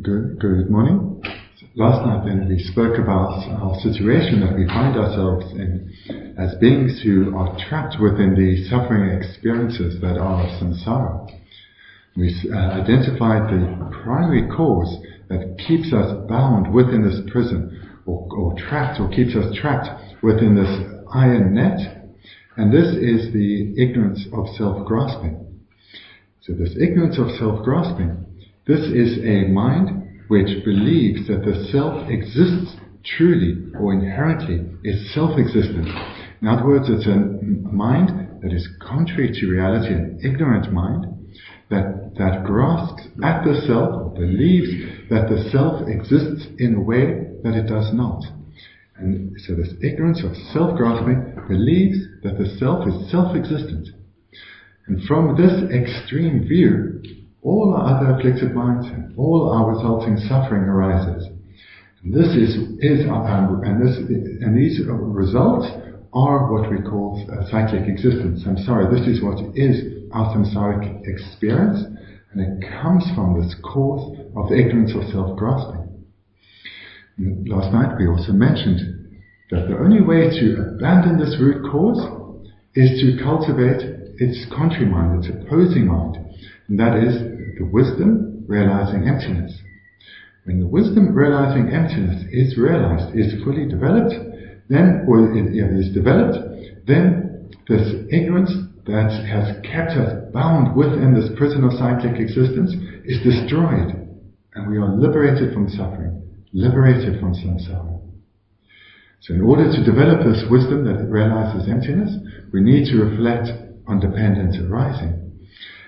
Good morning. Last night then we spoke about our situation that we find ourselves in as beings who are trapped within the suffering experiences that are samsara. We identified the primary cause that keeps us bound within this prison, or trapped, or keeps us trapped within this iron net, and this is the ignorance of self-grasping. So this ignorance of self-grasping, this is a mind which believes that the self exists truly or inherently, is self-existent. In other words, it's a mind that is contrary to reality, an ignorant mind that grasps at the self, believes that the self exists in a way that it does not. And so this ignorance of self-grasping believes that the self is self-existent. And from this extreme view, all our other afflicted minds and all our resulting suffering arises. And this and these results are what we call cyclic existence. Samsara. This is what is our samsaric experience, and it comes from this cause of the ignorance of self-grasping. Last night we also mentioned that the only way to abandon this root cause is to cultivate its contrary mind, its opposing mind, and that is the wisdom realizing emptiness. When the wisdom realizing emptiness is realized, is fully developed, then this ignorance that has kept us bound within this prison of cyclic existence is destroyed, and we are liberated from suffering, liberated from samsara. So in order to develop this wisdom that realizes emptiness, we need to reflect on dependent arising.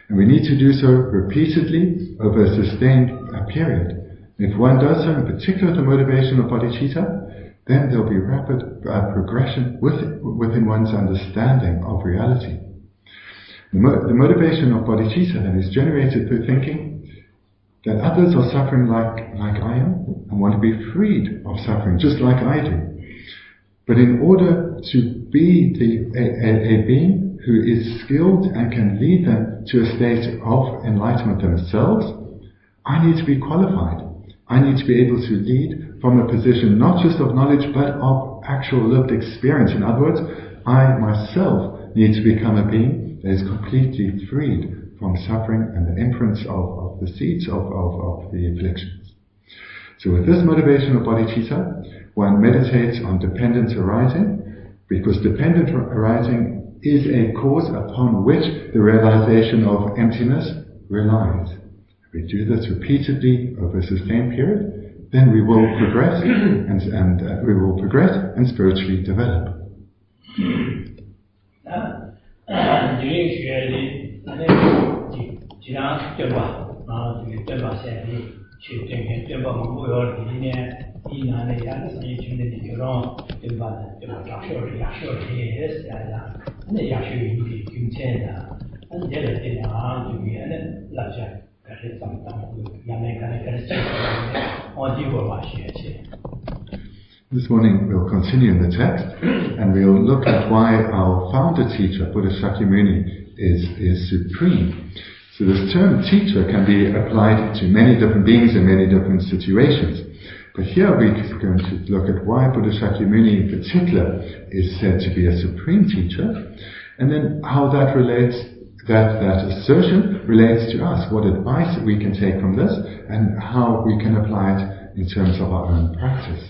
And we need to do so repeatedly over a sustained period. If one does so, in particular the motivation of bodhicitta, then there will be rapid progression within one's understanding of reality. The motivation of bodhicitta then is generated through thinking that others are suffering like I am and want to be freed of suffering just like I do. But in order to be a being who is skilled and can lead them to a state of enlightenment themselves, I need to be qualified. I need to be able to lead from a position not just of knowledge but of actual lived experience. In other words, I myself need to become a being that is completely freed from suffering and the imprints of the seeds of the afflictions. So with this motivation of bodhicitta, one meditates on dependent arising, because dependent arising is a cause upon which the realization of emptiness relies. If we do this repeatedly over a sustained period, then we will progress and spiritually develop. This morning we'll continue in the text and we'll look at why our founder teacher, Buddha Shakyamuni, is supreme. So this term teacher can be applied to many different beings in many different situations. But here we're going to look at why Buddha Shakyamuni in particular is said to be a supreme teacher, and then how that relates, that assertion relates to us, what advice we can take from this, and how we can apply it in terms of our own practice.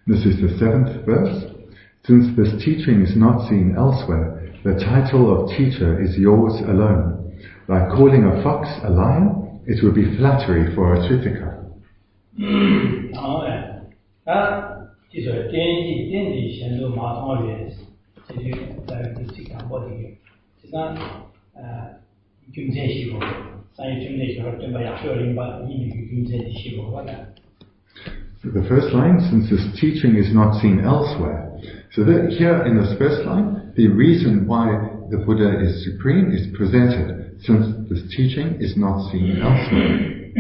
This is the 7th verse. Since this teaching is not seen elsewhere, the title of teacher is yours alone. Like calling a fox a lion, it would be flattery for a Tripika. The first line, since this teaching is not seen elsewhere. So that here in this first line, the reason why the Buddha is supreme is presented, since this teaching is not seen elsewhere.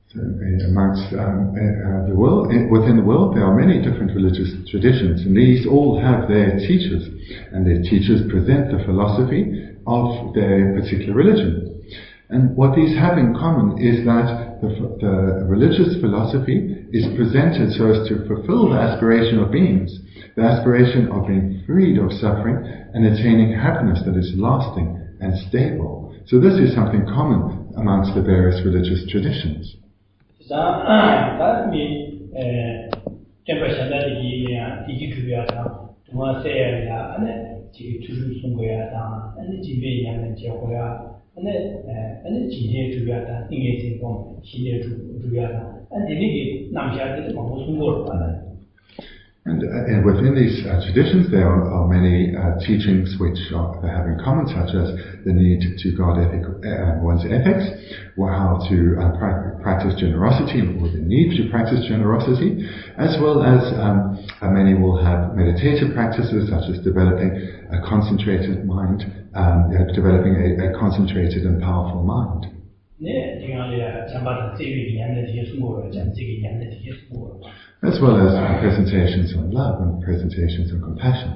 So amongst the world, within the world, there are many different religious traditions, and these all have their teachers, and their teachers present the philosophy of their particular religion. And what these have in common is that the religious philosophy is presented so as to fulfill the aspiration of beings, the aspiration of being freed of suffering and attaining happiness that is lasting and stable. So this is something common amongst the various religious traditions. And within these traditions there are many teachings which they have in common, such as the need to guard one's ethics, or how to practice generosity, or the need to practice generosity, as well as many will have meditative practices such as developing a concentrated mind, developing a concentrated and powerful mind. As well as presentations on love and presentations on compassion.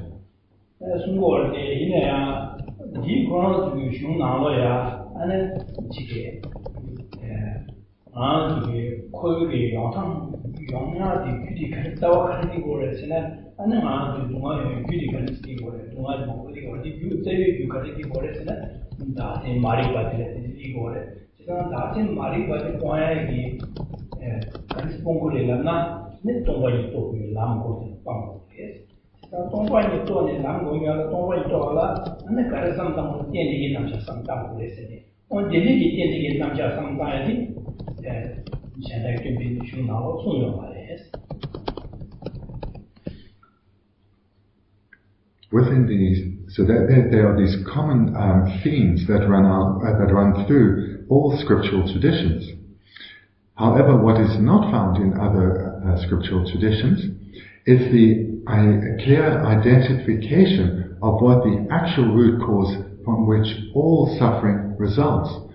Within these, so there are these common themes that run through all scriptural traditions. However, what is not found in other scriptural traditions is the clear identification of what the actual root cause from which all suffering results.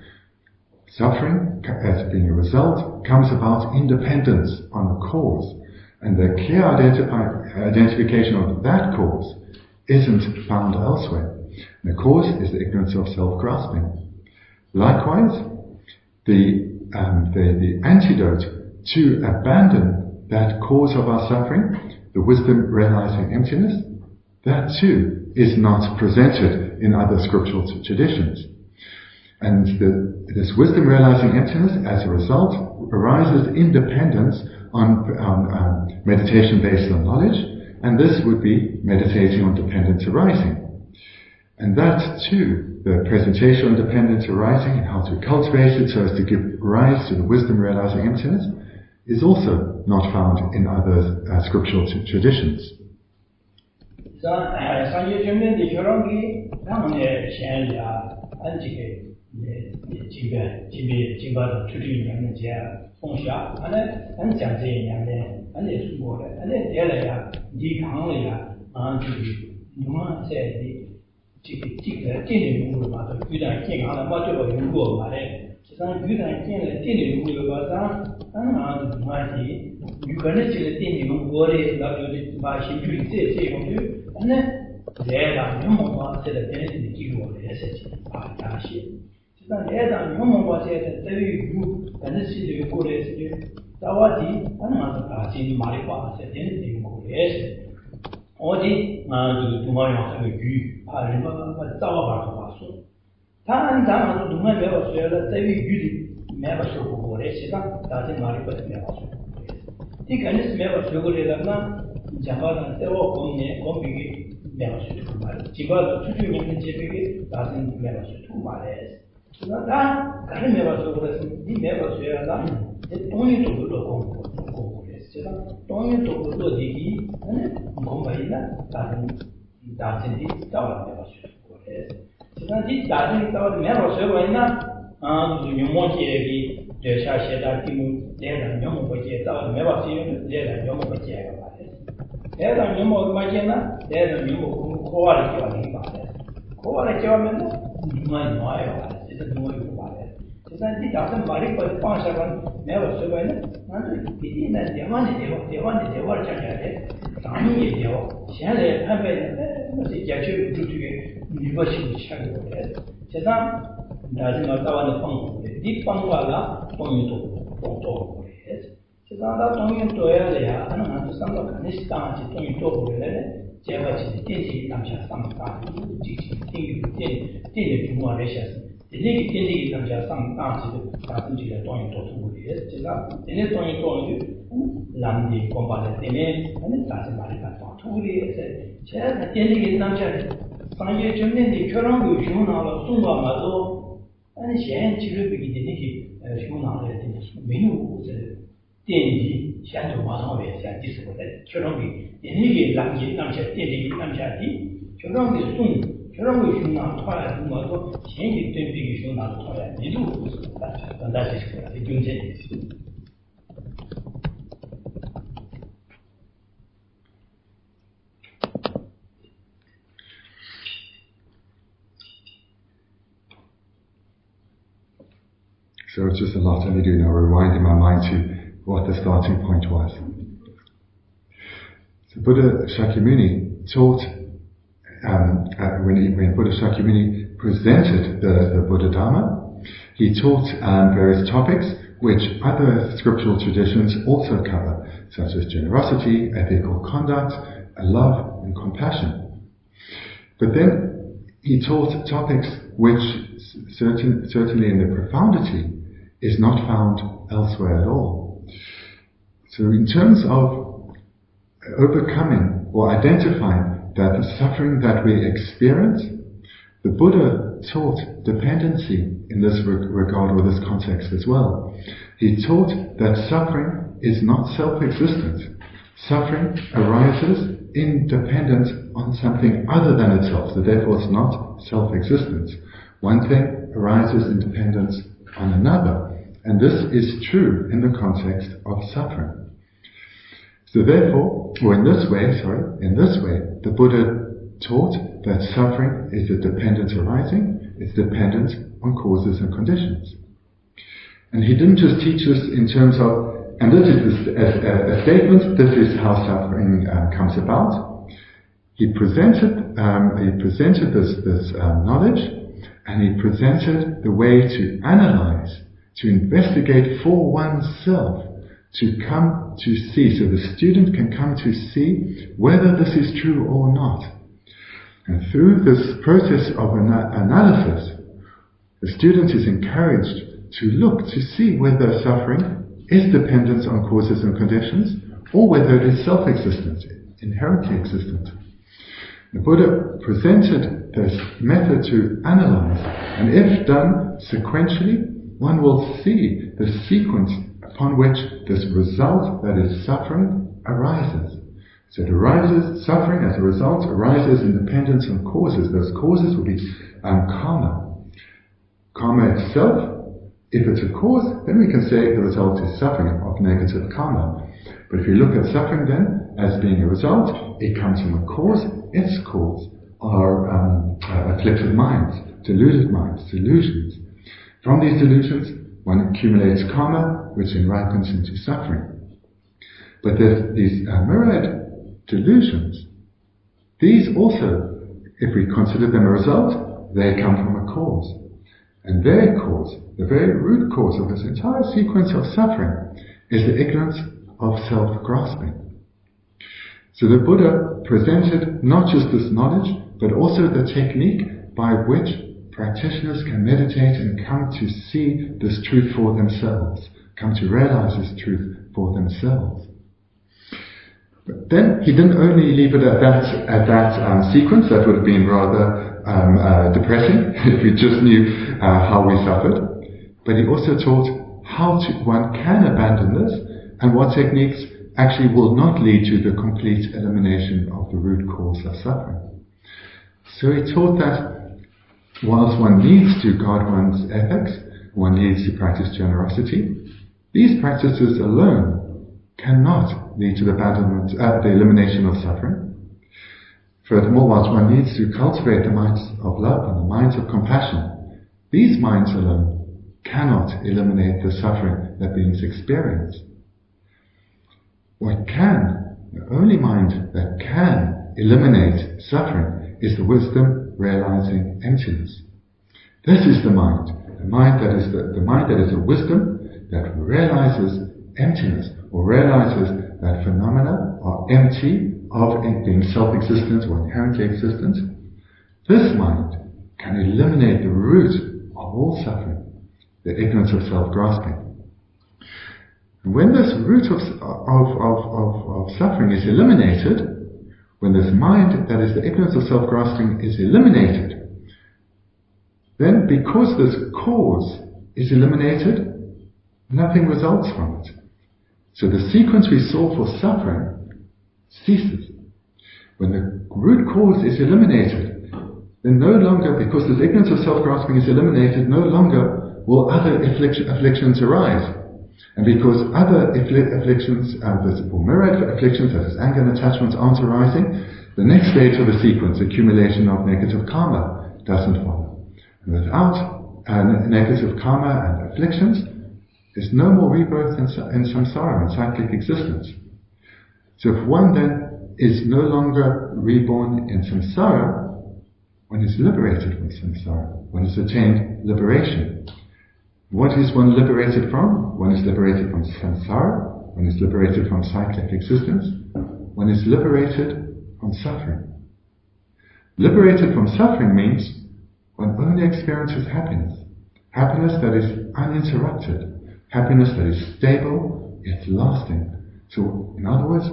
Suffering, as being a result, comes about independence on a cause, and the clear identification of that cause isn't found elsewhere. The cause is the ignorance of self-grasping. Likewise, the antidote to abandon that cause of our suffering, the wisdom realizing emptiness, that too is not presented in other scriptural traditions. And this wisdom realizing emptiness, as a result, arises in dependence on meditation based on knowledge, and this would be meditating on dependence arising. And that too, the presentation on dependence arising and how to cultivate it so as to give rise to the wisdom realizing emptiness, is also not found in other scriptural traditions. So it's just a lot I need to do now, rewinding my mind to what the starting point was. So Buddha Shakyamuni taught, when Buddha Shakyamuni presented the Buddha Dharma, he taught various topics which other scriptural traditions also cover, such as generosity, ethical conduct, love, and compassion. But then he taught topics which certainly in the profundity is not found elsewhere at all. So in terms of overcoming or identifying that the suffering that we experience, the Buddha taught dependency in this regard or this context as well. He taught that suffering is not self-existent. Suffering arises in dependence on something other than itself, so therefore it's not self-existent. One thing arises in dependence on another, and this is true in the context of suffering. So therefore, or in this way, the Buddha taught that suffering is a dependence arising, it's dependent on causes and conditions. And he didn't just teach us in terms of, and this is a statement, this is how suffering comes about. He presented this knowledge, and he presented the way to analyze, to investigate for oneself, to come to see, so the student can come to see whether this is true or not. And through this process of analysis, the student is encouraged to look to see whether suffering is dependent on causes and conditions, or whether it is self-existent, inherently existent. The Buddha presented this method to analyze, and if done sequentially, one will see the sequence upon which this result, that is suffering, arises. So it arises, suffering as a result arises in dependence on causes. Those causes will be karma. Karma itself, if it's a cause, then we can say the result is suffering of negative karma. But if you look at suffering then as being a result, it comes from a cause. Its cause are afflicted minds, deluded minds, delusions. From these delusions, one accumulates karma, which then ripens into suffering. But there's these myriad delusions. These also, if we consider them a result, they come from a cause. And their cause, the very root cause of this entire sequence of suffering, is the ignorance of self-grasping. So the Buddha presented not just this knowledge, but also the technique by which practitioners can meditate and come to see this truth for themselves, come to realize this truth for themselves. But then he didn't only leave it at that sequence. That would have been rather depressing if we just knew how we suffered. But he also taught how one can abandon this, and what techniques actually will not lead to the complete elimination of the root cause of suffering. So he taught that whilst one needs to guard one's ethics, one needs to practice generosity, these practices alone cannot lead to the abandonment, the elimination of suffering. Furthermore, whilst one needs to cultivate the minds of love and the minds of compassion, these minds alone cannot eliminate the suffering that beings experience. What can, the only mind that can eliminate suffering is the wisdom realizing emptiness. This is the mind that is the mind that is a wisdom that realizes emptiness, or realizes that phenomena are empty of being self-existent or inherently existent. This mind can eliminate the root of all suffering, the ignorance of self-grasping. And when this root of suffering is eliminated, when this mind, that is the ignorance of self-grasping, is eliminated, then because this cause is eliminated, nothing results from it. So the sequence we saw for suffering ceases. When the root cause is eliminated, then no longer, because this ignorance of self-grasping is eliminated, no longer will other afflictions arise. And because other afflictions, or myriad afflictions, such as anger and attachments, aren't arising, the next stage of the sequence, accumulation of negative karma, doesn't follow. And without negative karma and afflictions, there's no more rebirth in samsara, in cyclic existence. So if one then is no longer reborn in samsara, one is liberated from samsara, one has attained liberation. What is one liberated from? One is liberated from samsara, one is liberated from cyclic existence, one is liberated from suffering. Liberated from suffering means one only experiences happiness. Happiness that is uninterrupted. Happiness that is stable, yet lasting. So, in other words,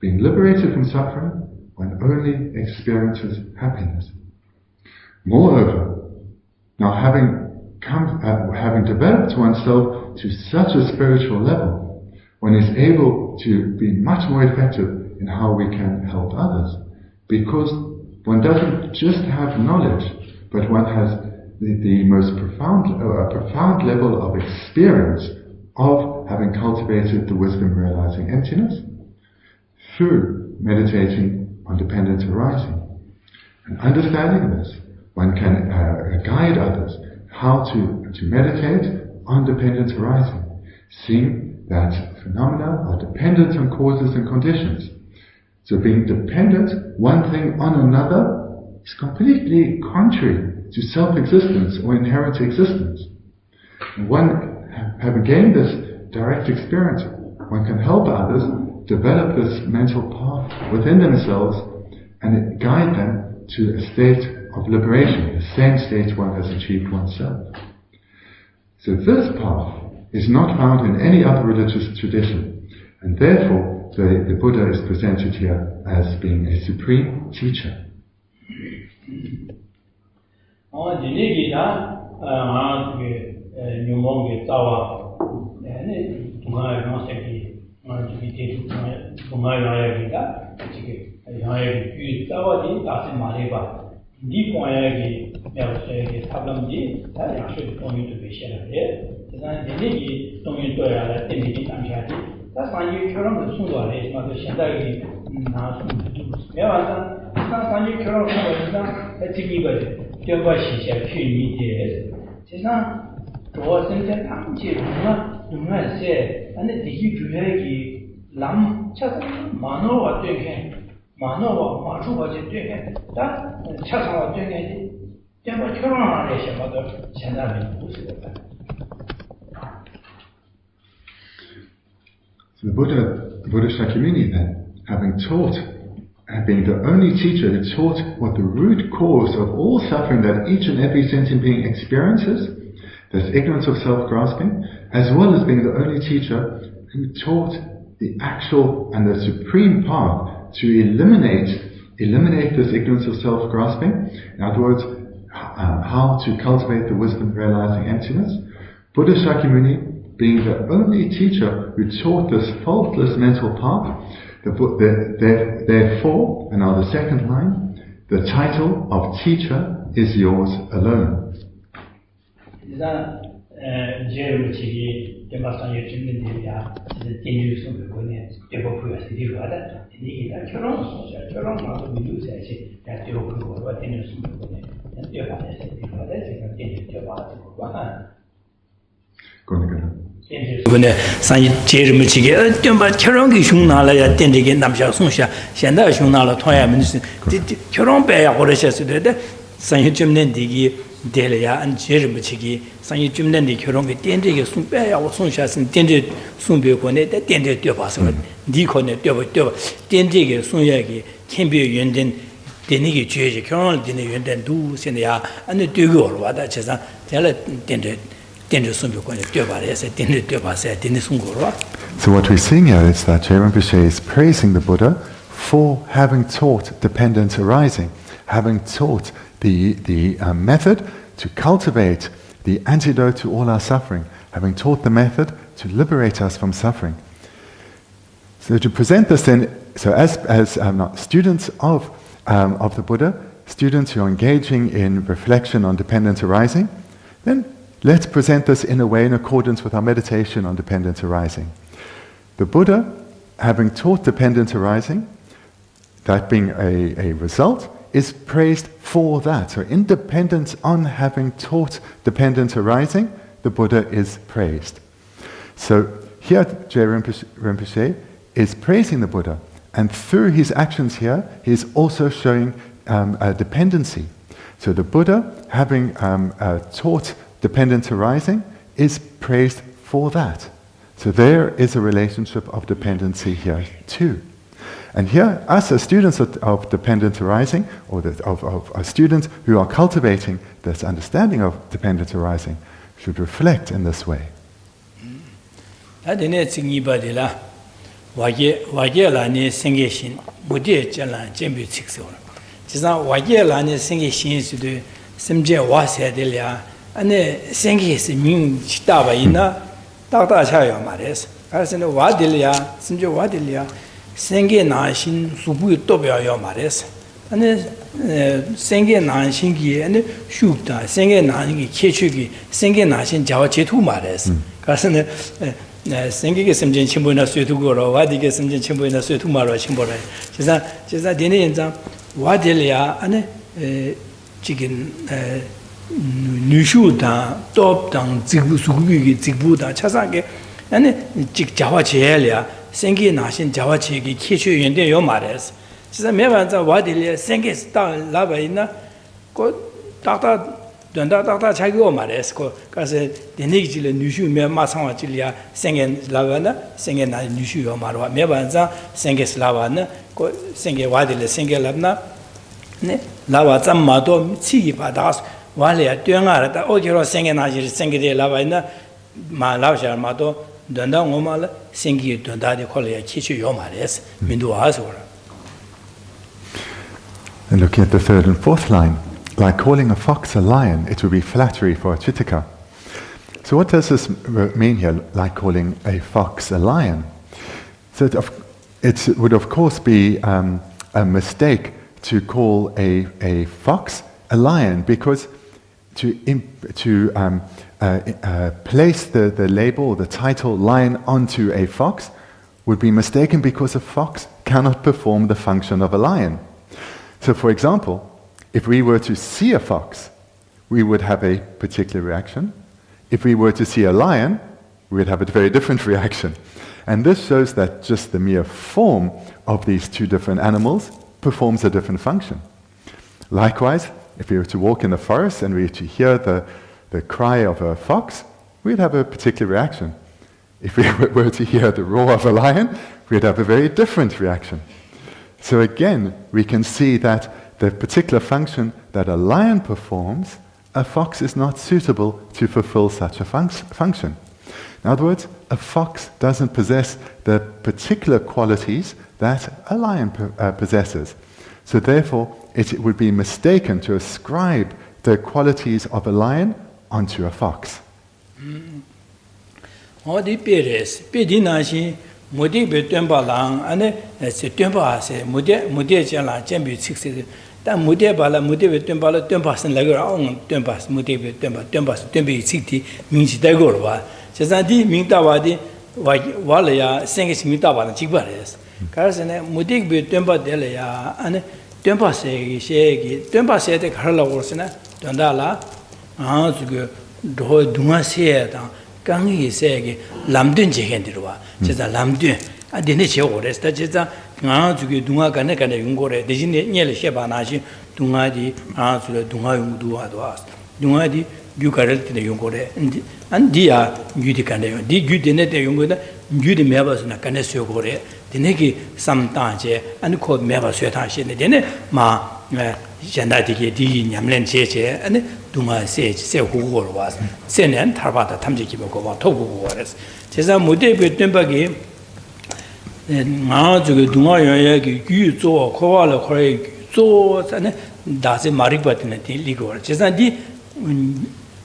being liberated from suffering, one only experiences happiness. Moreover, now having developed oneself to such a spiritual level, one is able to be much more effective in how we can help others, because one doesn't just have knowledge, but one has the most profound level of experience of having cultivated the wisdom realizing emptiness through meditating on dependent arising. And understanding this, one can guide others how to meditate on dependent arising, seeing that phenomena are dependent on causes and conditions. So being dependent one thing on another is completely contrary to self-existence or inherent existence. And one, having gained this direct experience, one can help others develop this mental path within themselves and guide them to a state of liberation, the same state one has achieved oneself. So this path is not found in any other religious tradition, and therefore the Buddha is presented here as being a supreme teacher. So the Buddha Shakyamuni then, having being the only teacher who taught what the root cause of all suffering that each and every sentient being experiences, this ignorance of self-grasping, as well as being the only teacher who taught the actual and the supreme path to eliminate this ignorance of self-grasping, in other words, how to cultivate the wisdom of realizing emptiness. Buddha Shakyamuni, being the only teacher who taught this faultless mental path, therefore, and now the second line, the title of teacher is yours alone. Sanyi Jeremichige, Dumba Kerongi Shunala, Dendigan Namsha Sunsha, Shanda Shunala, Toya Minister, Keron Bay, Horacia, Sanyi Jimnendigi, Delia, and Jeremichigi, Sanyi Jimnendi, Kerongi, Dendig, Sumbaya, or Sunshas, and Dended Sumbicone, that Dended Dubas, Deconet, Dendig, Sunyagi, Kimbi Yundin, Denigi Jeji, Keron, Denny Du, Senia, and the Dugo, what that is, tell it, Dended. So what we're seeing here is that Rinpoche is praising the Buddha for having taught dependent arising, having taught the method to cultivate the antidote to all our suffering, having taught the method to liberate us from suffering. So to present this then, so as students of the Buddha, students who are engaging in reflection on dependent arising, then let's present this in a way in accordance with our meditation on dependent arising. The Buddha, having taught dependent arising, that being a result, is praised for that. So in dependence on having taught dependent arising, the Buddha is praised. So here Geshe Rinpoche is praising the Buddha, and through his actions here, he is also showing a dependency. So the Buddha, having taught dependent arising, is praised for that. So there is a relationship of dependency here too. And here, us as students of dependent arising, or of students who are cultivating this understanding of dependent arising, should reflect in this way. ane sengi se min chitaba ina takta chayo mares asene wadilia simje wadilia sengi na shin subu tobya yo mares ane sengi na shingi ane shukta sengi na ngi chechugi sengi na shin jawa chetu mares asene sengi ge simje chimbo na swetu goro wadi ge simje chimbo na swetu maro chimbo ra jesa dene yenza wadilia ane chikin Nushu dan, top dan, zigbu sugubi zigbu dan, chasange, and jik Java chelia, Sengi Nashin Java chegi, Kishu Yende Yomares. She's a Mevans of Wadili, Sengis down Lavaina, go Dr. Dunda Dr. Chago Mares, because the Nigil Nushu Masawa Chilia, Sengen Lavana, Sengen Nushu Yomarwa, Mevanza, Sengis Lavana, go Sengi Wadili, Sengelabna, Lava Zamato, Chi Padas. Walia, Dunga, the Ogiro singing as you sing the Lavina, my Lavja Mato, Dunda Omala, sing you Dunda de Colia, Chichu Yomares, Mindu Azura. And looking at the third and fourth line, like calling a fox a lion, it would be flattery for a Chitika. So what does this mean here, like calling a fox a lion? So it would of course be a mistake to call a fox a lion, because to place the label, the title lion onto a fox would be mistaken, because a fox cannot perform the function of a lion. So for example, if we were to see a fox, we would have a particular reaction. If we were to see a lion, we would have a very different reaction. And this shows that just the mere form of these two different animals performs a different function. Likewise, if we were to walk in the forest and we were to hear the cry of a fox, we'd have a particular reaction. If we were to hear the roar of a lion, we'd have a very different reaction. So again, we can see that the particular function that a lion performs, a fox is not suitable to fulfill such a function. In other words, a fox doesn't possess the particular qualities that a lion possesses. So therefore, it would be mistaken to ascribe the qualities of a lion onto a fox. Tempa se tempa se de karla worsena dondala zugo do dunga se da gangi se ge lamdun jegen dirwa 제자 lamdun adene che ores da 제자 zugo dunga gane gane yungore dejine nyele sheba nashi dunga di zugo dunga yungdu adwas dunga di gyukarel tine yungore andiya gyudi kane di gyudene de yungode gyudi mebasna kane sogore dineki samtaje and ko meba sweta shine dene ma janda dige di nyamlen cheche and dunga se hugor was senen tarbata tamje kibo ba togu was 제자 무대 betembagi nga zuge dunga yoye gi gyu zo kowa koe zo sane daze marikbatne di ligor 제자 di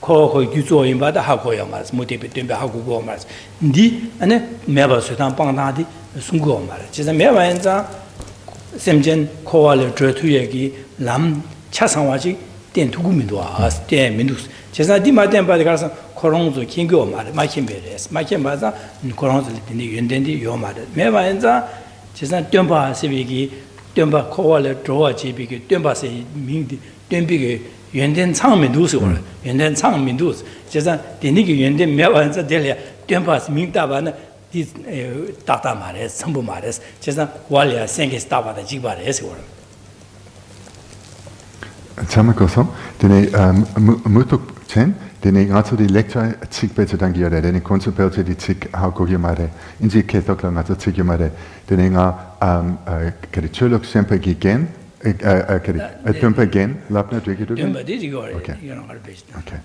ko gyuzo imba da hagoya mas mude betembe hagogo mas ndi ane meba sudan pangdadi sungo mar 제자 매완자 semjen koale jotu yegi lam cha상와지 된 두구민도 아스 때 민두스 제가 디마덴 바디 가서 코롱조 긴고 말 마킨베레스 마킨바자 코롱조 리 연된디 요 말. 매완자 제가 뎨바 세비기 뎨바 코알레 조와 지비기 뎨바세 민디 뎨비기 연된 창민두스 올 연된 창민두스 제가 데니기 연된 매완자 델야 뎨바스 민다바나 디 따따 말레스 선부 말레스 제가 wal야 생게스 따바다 지바레스 올. Chamakosom, dene mutuk chen, dene ngato di lecture tsik beto dangiore, dene konsu beto di tsik hauko yamare, inji ketok la ngato tsik yamare, dene nga kari chulok sempe gi gen, kari tumpe gen, lapna drigi dugen? Tumpe di digore, Okay.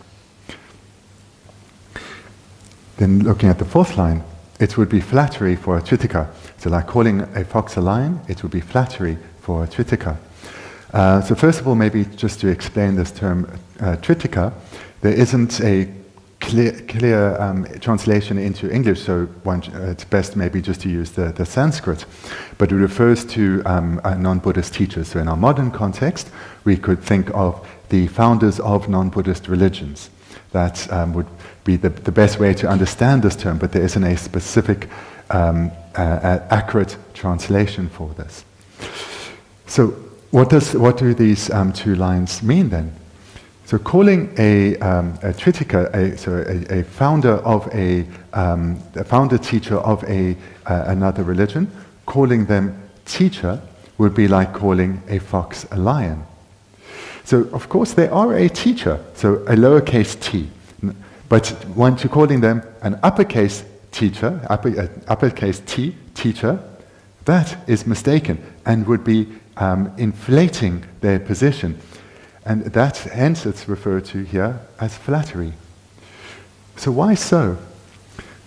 Then looking at the fourth line, it would be flattery for a tritika. So like calling a fox a lion, it would be flattery for a tritika. So first of all, maybe just to explain this term tritika, there isn't a clear translation into English, so it's best maybe just to use the Sanskrit. But it refers to non-Buddhist teachers. So in our modern context, we could think of the founders of non-Buddhist religions. That would be the best way to understand this term, but there isn't a specific accurate translation for this. So what do these two lines mean then? So calling a Tritika, a founder of a founder teacher of another religion, calling them teacher would be like calling a fox a lion. So of course they are a teacher, so a lowercase t, but when to calling them an uppercase teacher, uppercase t, teacher, that is mistaken and would be inflating their position. And that, hence, it's referred to here as flattery. So why so?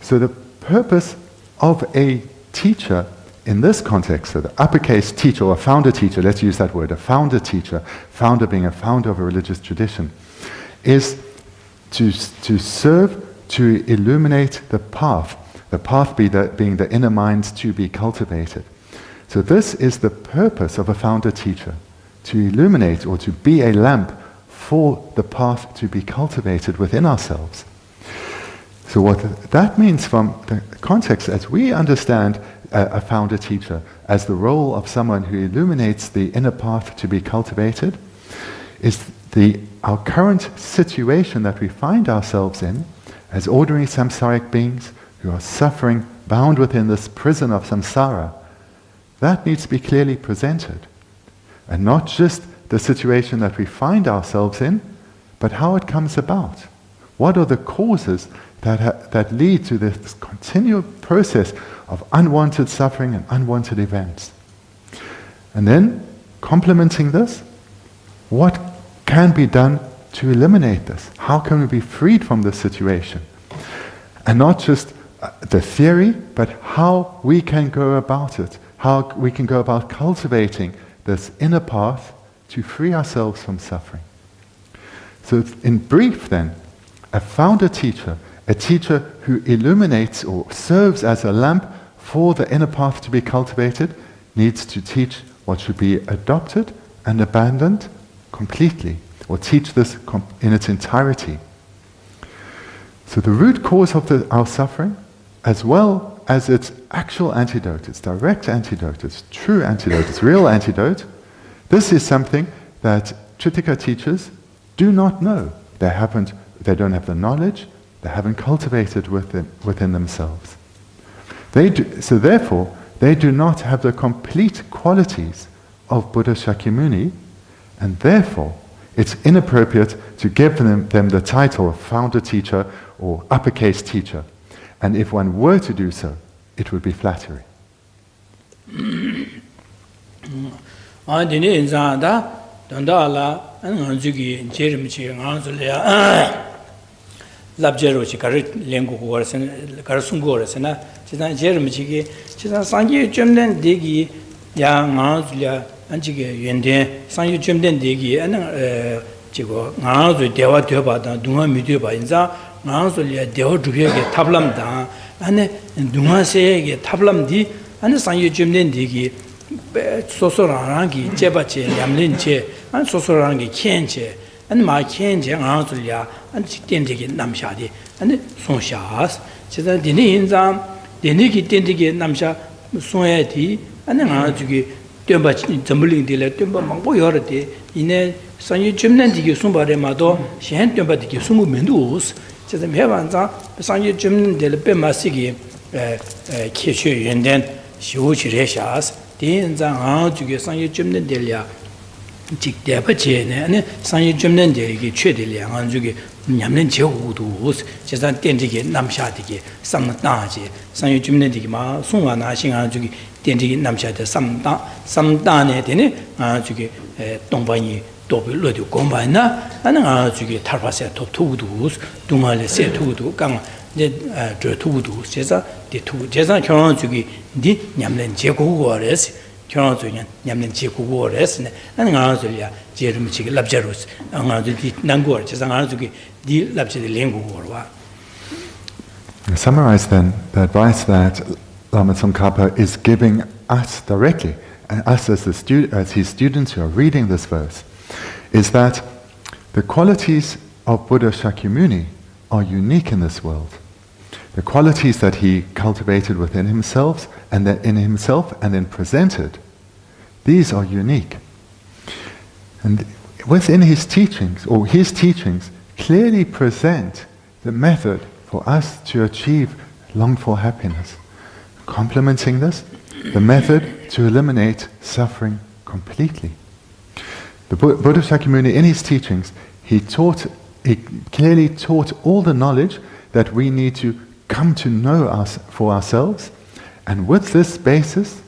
So the purpose of a teacher in this context, so the uppercase teacher or founder teacher, let's use that word, a founder teacher, founder being a founder of a religious tradition, is to serve to illuminate the path being the inner mind to be cultivated. So this is the purpose of a founder teacher, to illuminate or to be a lamp for the path to be cultivated within ourselves. So what that means from the context as we understand a founder teacher as the role of someone who illuminates the inner path to be cultivated is our current situation that we find ourselves in as ordinary samsaric beings who are suffering, bound within this prison of samsara. That needs to be clearly presented. And not just the situation that we find ourselves in, but how it comes about. What are the causes that lead to this continual process of unwanted suffering and unwanted events? And then, complementing this, what can be done to eliminate this? How can we be freed from this situation? And not just the theory, but how we can go about it, how we can go about cultivating this inner path to free ourselves from suffering. So in brief then, a founder teacher, a teacher who illuminates or serves as a lamp for the inner path to be cultivated, needs to teach what should be adopted and abandoned completely, or teach this in its entirety. So the root cause of our suffering, as well as its actual antidote, its direct antidote, its true antidote, its real antidote, this is something that Tritika teachers do not know. They don't have the knowledge, they haven't cultivated within themselves. So therefore, they do not have the complete qualities of Buddha Shakyamuni, and therefore it's inappropriate to give them the title of founder teacher or uppercase teacher. And if one were to do so, it would be flattery. 소소랑기 제바체 냠린체 안 소소랑기 켄체 안 마켄체 안솔야 안 직된되게 남샤디 안 송샤스 제가 디니 인자 디니기 된되게 남샤 송야디 안 아주기 똠바 점블링딜에 똠바 망보 여르디 이내 상유 줌는디기 송바레마도 셴 똠바디기 송무멘도스 제가 매반자 상유 줌는딜에 빼마시기 케쉐 연된 시우치레샤스 대인장 아주게 상유 줌는 데려 직대바체네 아니 상유 줌는 데기 최대려 아주게 냠는 제우도 제산 땡지게 남샤디게 삼다지 상유 줌는 데기 마 송와나 싱아주게 땡지게 남샤데 삼다네 되네 아주게 동반이 도빌로도 공반나 아는 아주게 탈바세 도투도 동알레 세투도 강 이제 저 투도 제사 디투 제사 경험 주기 니 냠는 제고고레스 경험 주기 냠는 제고고레스네 나는 아주야 제름치기 랍자로스 아주디 난고 제사 아주기 디 랍치디 랭고고와. Summarize then the advice that Lama Tsongkhapa is giving us directly, and us as his students who are reading this verse, is that the qualities of Buddha Shakyamuni are unique in this world. The qualities that he cultivated within himself and then presented, these are unique. And within his teachings, or his teachings, clearly present the method for us to achieve longed-for happiness. Complementing this, the method to eliminate suffering completely. The Buddha Shakyamuni, in his teachings, he clearly taught all the knowledge that we need to come to know us for ourselves, and with this basis,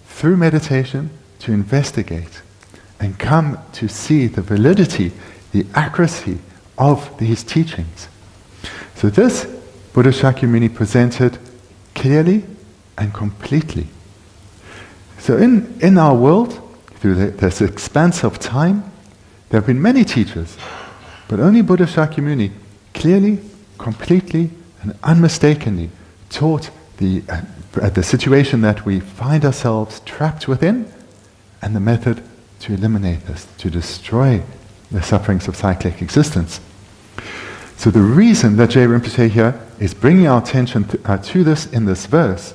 through meditation, to investigate and come to see the validity, the accuracy of these teachings. So this Buddha Shakyamuni presented clearly and completely. So in our world, through this expanse of time, there have been many teachers, but only Buddha Shakyamuni clearly, completely, and unmistakably taught the situation that we find ourselves trapped within, and the method to eliminate this, to destroy the sufferings of cyclic existence. So the reason that J. Rinpoche here is bringing our attention to this in this verse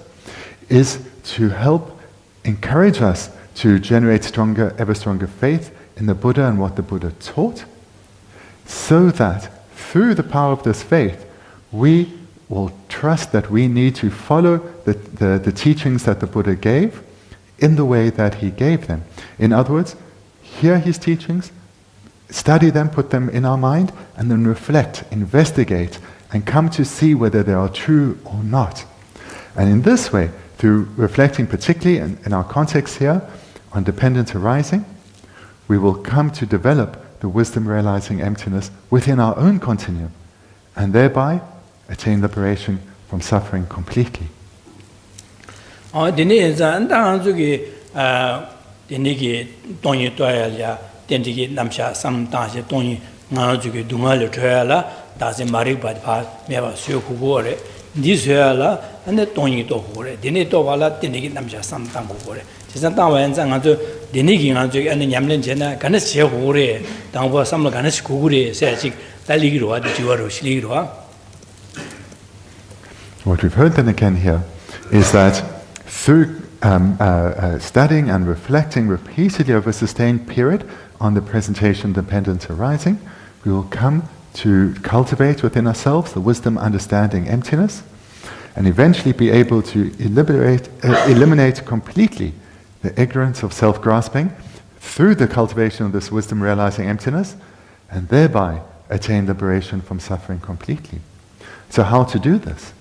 is to help encourage us to generate stronger, ever stronger faith in the Buddha and what the Buddha taught, so that through the power of this faith, we will trust that we need to follow the teachings that the Buddha gave in the way that he gave them. In other words, hear his teachings, study them, put them in our mind, and then reflect, investigate, and come to see whether they are true or not. And in this way, through reflecting particularly in our context here on dependent arising, we will come to develop the wisdom realizing emptiness within our own continuum, and thereby attain liberation from suffering completely. What we've heard then again here is that through studying and reflecting repeatedly over a sustained period on the presentation dependent arising, we will come to cultivate within ourselves the wisdom understanding emptiness, and eventually be able to eliminate completely the ignorance of self-grasping through the cultivation of this wisdom realizing emptiness, and thereby attain liberation from suffering completely. So how to do this?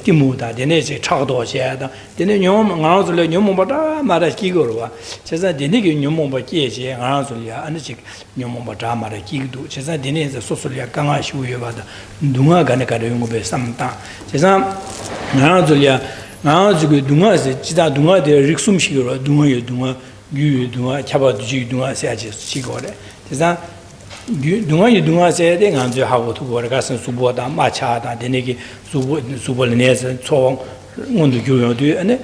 timuda dene se chagdo che da dene nyom nga zo le nyom ba da ma da ki go wa che sa dene ge nyom ba ke che nga zo ya an chi nyom ba da ma da ki do che sa dene se so so ya ka nga shu ye ba da dunga ga ne ka de yong be sam ta che sa nga zo ya nga zo ge dunga se chi da dunga de riksum shi go dunga ye dunga yu dunga cha ba du ji dunga se a chi go de che sa dunga se de ngan je ha go tu go ga san su bo da ma cha da de ne ki su bo le ne se cho ngon du gyo de ane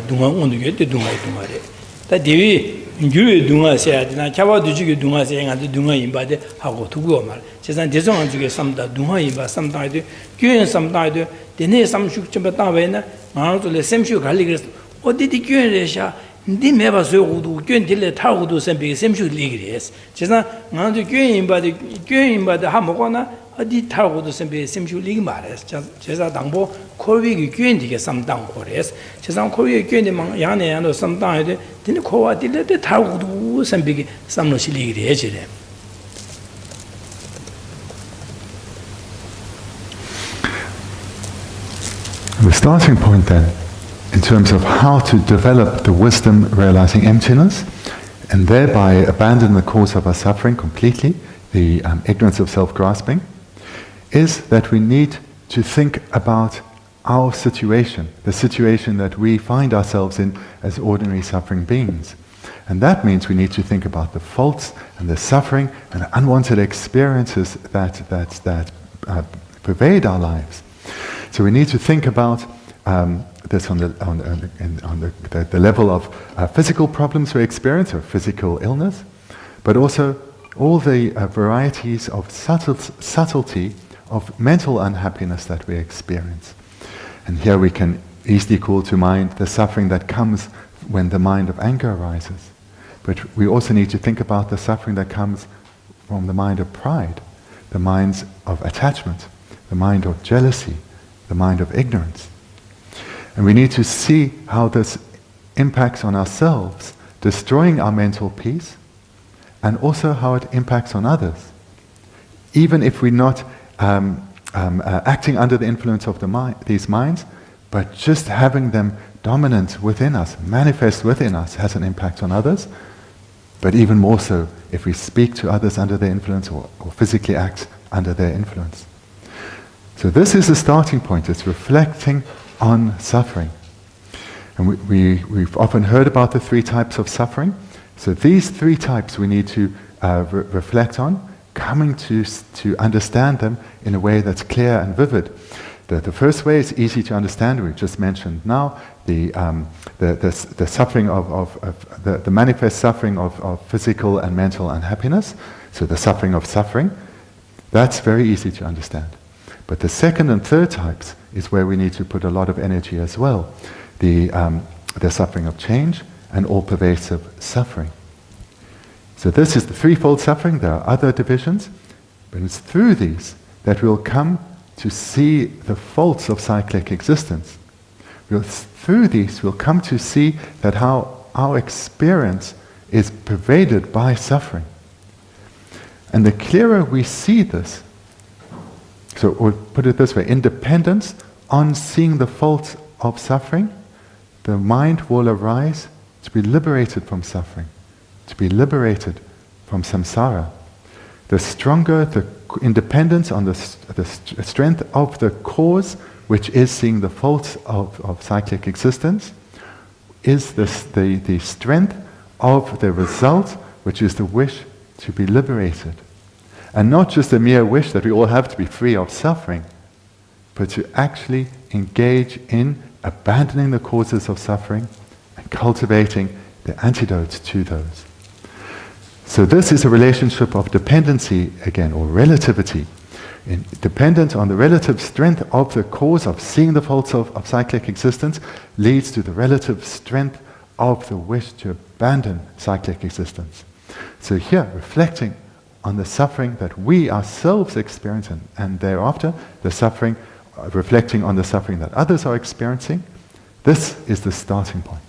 dunga ngon du ge de dunga re da de wi gyu dunga se de na cha ba du ji ge dunga se ngan de dunga yin ba de ha go tu go ma che san de song ju ge sam da dunga yin ba sam da de gyo sam da de ne sam shu che ba da we na ma zo le sem shu ga li ge o de gyo re sha ndi meba so gudu gyen dile ta gudu sembe semshu ligres chesa ngand gyen imba de ha mogona adi ta gudu sembe semshu lig mares chesa dangbo korwi gi gyen dige samdang kores chesa korwi gyen de mang yane yano samdang de dine kowa dile de ta gudu sembe gi samno shi ligre jere. The starting point then, in terms of how to develop the wisdom realizing emptiness and thereby abandon the cause of our suffering completely, the ignorance of self-grasping, is that we need to think about our situation, the situation that we find ourselves in as ordinary suffering beings. And that means we need to think about the faults and the suffering and the unwanted experiences that pervade our lives. So we need to think about this on the level of physical problems we experience, or physical illness, but also all the varieties of subtlety of mental unhappiness that we experience. And here we can easily call to mind the suffering that comes when the mind of anger arises. But we also need to think about the suffering that comes from the mind of pride, the minds of attachment, the mind of jealousy, the mind of ignorance. And we need to see how this impacts on ourselves, destroying our mental peace, and also how it impacts on others. Even if we're not acting under the influence of these minds, but just having them dominant within us, manifest within us, has an impact on others. But even more so if we speak to others under their influence or physically act under their influence. So this is the starting point. It's reflecting on suffering. And we've often heard about the 3 types of suffering. So these 3 types we need to reflect on, coming to understand them in a way that's clear and vivid. The first way is easy to understand. We've just mentioned now the suffering of the manifest suffering of physical and mental unhappiness. So the suffering of suffering, that's very easy to understand. But the second and third types is where we need to put a lot of energy as well. The suffering of change and all-pervasive suffering. So this is the threefold suffering. There are other divisions, but it's through these that we'll come to see the faults of cyclic existence. Through these we'll come to see that how our experience is pervaded by suffering. And the clearer we see this, so we'll put it this way, in dependence on seeing the faults of suffering, the mind will arise to be liberated from suffering, to be liberated from samsara. The stronger the independence on the strength of the cause, which is seeing the faults of cyclic existence, is the strength of the result, which is the wish to be liberated. And not just a mere wish that we all have to be free of suffering, but to actually engage in abandoning the causes of suffering and cultivating the antidotes to those. So this is a relationship of dependency again, or relativity. Dependent on the relative strength of the cause of seeing the faults of cyclic existence leads to the relative strength of the wish to abandon cyclic existence. So here, reflecting on the suffering that we ourselves experience, and thereafter the suffering, reflecting on the suffering that others are experiencing, this is the starting point.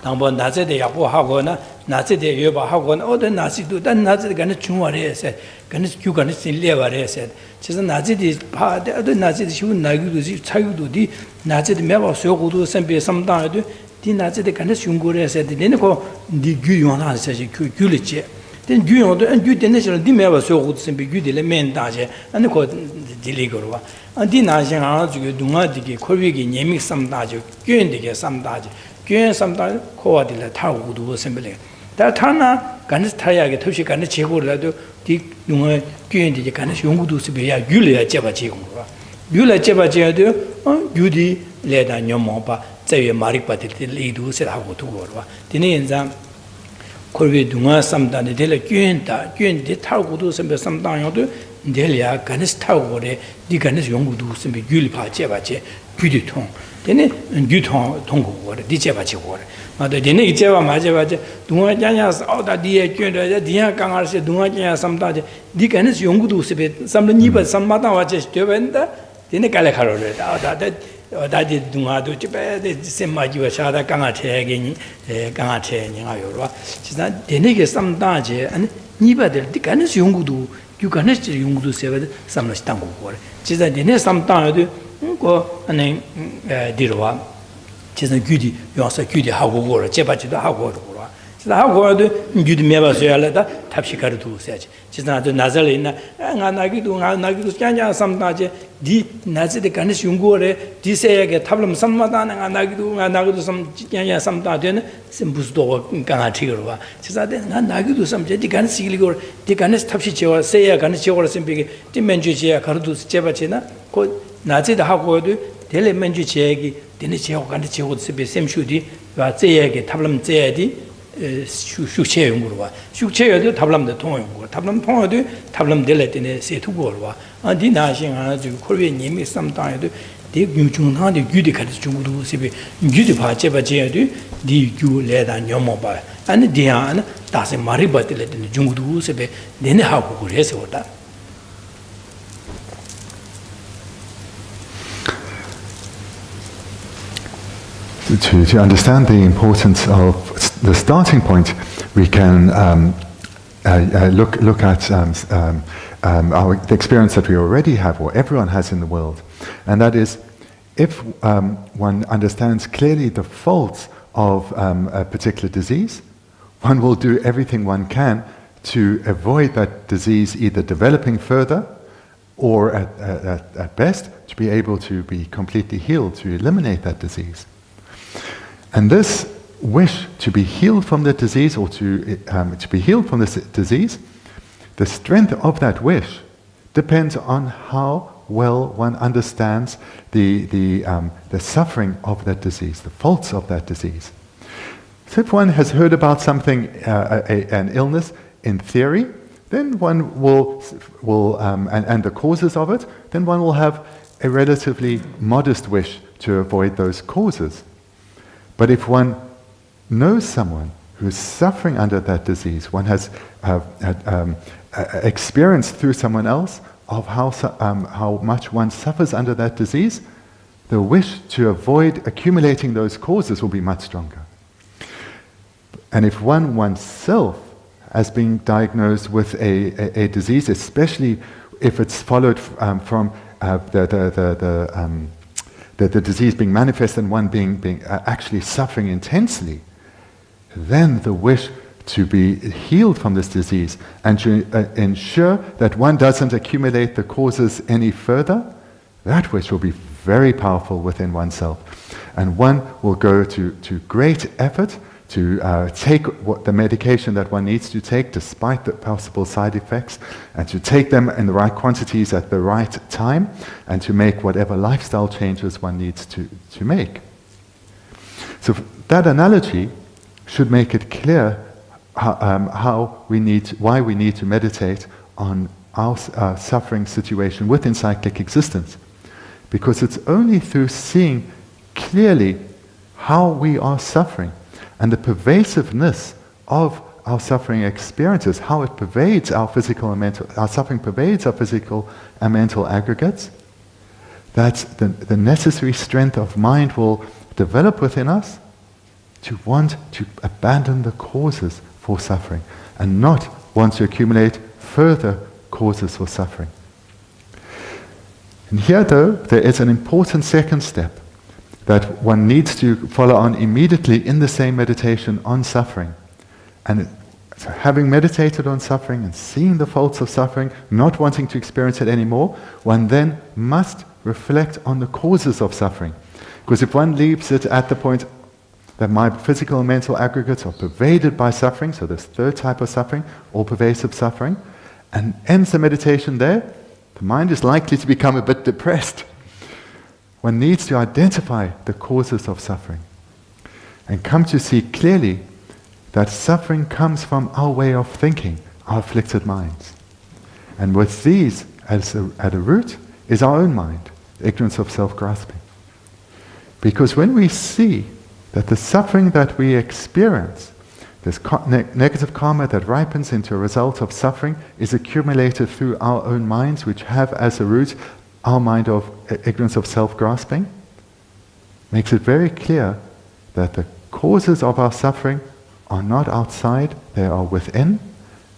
당번 낮에도 야보하거나 낮에도 여보하거나 어떤 낮에도 단 낮에도 간에 중화해서 간에 규간에 신뢰와해서 그래서 낮에도 파데 어떤 낮에도 쉬운 나기도 차유도 디 낮에도 매번 소고도 선배 삼다도 디 낮에도 간에 중고해서 되는거 디 규용하서 규르지 된 규용도 안 규되는 디 매번 소고도 선배 규들에 맨다제 아니 거 딜리거와 디 나신 아주 동아디게 코비기 예믹 삼다죠 규인되게 삼다죠 gyön samda kowa dila tar udu sembele da tana ganis tayaage thoshi ganis chegorlado di nunga gyön de ganis yongudu sebe ya gyule ya jeba chegongwa gyule jeba jedo gyudi leda nyomo ba zewe marikpa de ledu se hago tugorwa dine enza korbe dunga samda de dela gyön de tar udu sembe samda yodo delya ganis tagore di ganis yongudu sembe gyule pa jeba je gyudi thong 되네 뉴통 통고거래 디제바치고래 맞아 되네 이제와 맞아봐지 동아장야 싸우다 뒤에 껴져 뒤에 강할세 동아장야 삼다지 니가는 연구도 습에 삼는 니바 삼마다 와지 되는데 되네 갈래카로래 다디 동아도 집에 셈마지와 샤다 강아체게 강아체 닝아요로 진짜 되네게 삼다지 아니 니바들 니가는 연구도 유가는 연구도 습에 삼는 땅고거래 진짜 되네 삼다도 그 안에 디로와 제가 규디 요서 규디 하고 거라 제바지도 하고 거라 하고도 유디 매바서야라다 탑시카르도 세지 지나도 나잘이나 나기도 짠짠 삼다제 디 나즈데 간스 용고래 디세야게 탑름 삼마다나 나기도 삼 짠짠 삼다되는 심부스도 강아티거와 지사데 나기도 삼제 디 간스 일고 디 간스 탑시 제와 세야 간스 제와 심비게 디멘주지야 가르도 제바치나 고 나즈데 하고도 델레멘주 제기 데네 제와 간스 제고 습비 셈슈디 와 제야게 탑름 제야디 슈체 용구로와 슈체여도 답람도 통용고 답람 통어도 답람 될때네 세투고로와 안디 나신 아주 콜베 님이 삼다에도 대 유중한데 유디 가르쳐 중국도 세비 유디 바제바제도 디 유레다 녀모바 아니 디안 다세 마리바텔데 중국도 세비 내내 하고 그래서다 To understand the importance of the starting point, we can look at the experience that we already have, or everyone has in the world, and that is, if one understands clearly the faults of a particular disease, one will do everything one can to avoid that disease either developing further, or at best, to be able to be completely healed, to eliminate that disease. And this wish to be healed from the disease, or to be healed from this disease, the strength of that wish depends on how well one understands the suffering of that disease, the faults of that disease. So if one has heard about something, an illness, in theory, then one will and the causes of it, then one will have a relatively modest wish to avoid those causes. But if one knows someone who is suffering under that disease, one has experienced through someone else of how much one suffers under that disease, the wish to avoid accumulating those causes will be much stronger. And if one oneself has been diagnosed with a disease, especially if it's followed from the disease being manifest and one being actually suffering intensely, then the wish to be healed from this disease and to ensure that one doesn't accumulate the causes any further, that wish will be very powerful within oneself. And one will go to great effort to take the medication that one needs to take despite the possible side effects, and to take them in the right quantities at the right time, and to make whatever lifestyle changes one needs to make. So that analogy should make it clear why we need to meditate on our suffering situation within cyclic existence. Because it's only through seeing clearly how we are suffering and the pervasiveness of our suffering experiences, how it pervades our physical and mental, our suffering pervades our physical and mental aggregates, that the necessary strength of mind will develop within us to want to abandon the causes for suffering and not want to accumulate further causes for suffering. And here, though, there is an important second step that one needs to follow on immediately in the same meditation on suffering. And so having meditated on suffering and seen the faults of suffering, not wanting to experience it anymore, one then must reflect on the causes of suffering. Because if one leaves it at the point that my physical and mental aggregates are pervaded by suffering, so this third type of suffering, all-pervasive suffering, and ends the meditation there, the mind is likely to become a bit depressed. One needs to identify the causes of suffering and come to see clearly that suffering comes from our way of thinking, our afflicted minds. And with these at a root is our own mind, the ignorance of self-grasping. Because when we see that the suffering that we experience, this negative karma that ripens into a result of suffering, is accumulated through our own minds, which have as a root our mind of ignorance of self-grasping, makes it very clear that the causes of our suffering are not outside, they are within,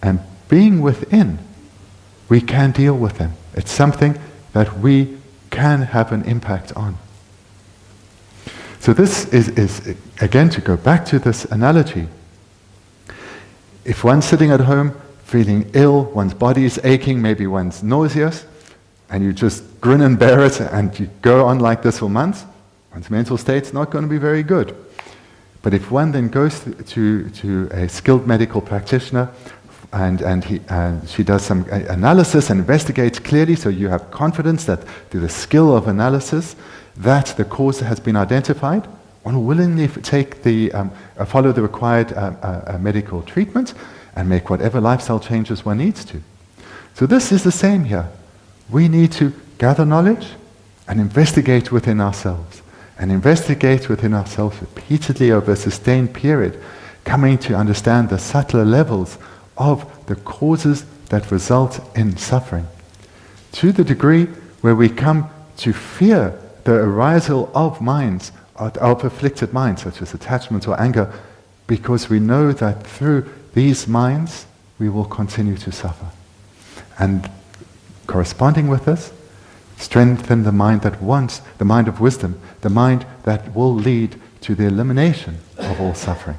and being within, we can deal with them. It's something that we can have an impact on. So this is again, to go back to this analogy, If one's sitting at home feeling ill, one's body is aching, maybe one's nauseous, and you just grin and bear it and you go on like this for months, one's mental state's not going to be very good. But if one then goes to a skilled medical practitioner and she does some analysis and investigates clearly, so you have confidence that through the skill of analysis that the cause has been identified, one will willingly follow the required medical treatment and make whatever lifestyle changes one needs to. So this is the same here. We need to gather knowledge and investigate within ourselves. And investigate within ourselves repeatedly over a sustained period, coming to understand the subtler levels of the causes that result in suffering. To the degree where we come to fear the arisal of minds, of afflicted minds, such as attachment or anger, because we know that through these minds we will continue to suffer. And corresponding with this, strengthen the mind that wants, the mind of wisdom, the mind that will lead to the elimination of all suffering.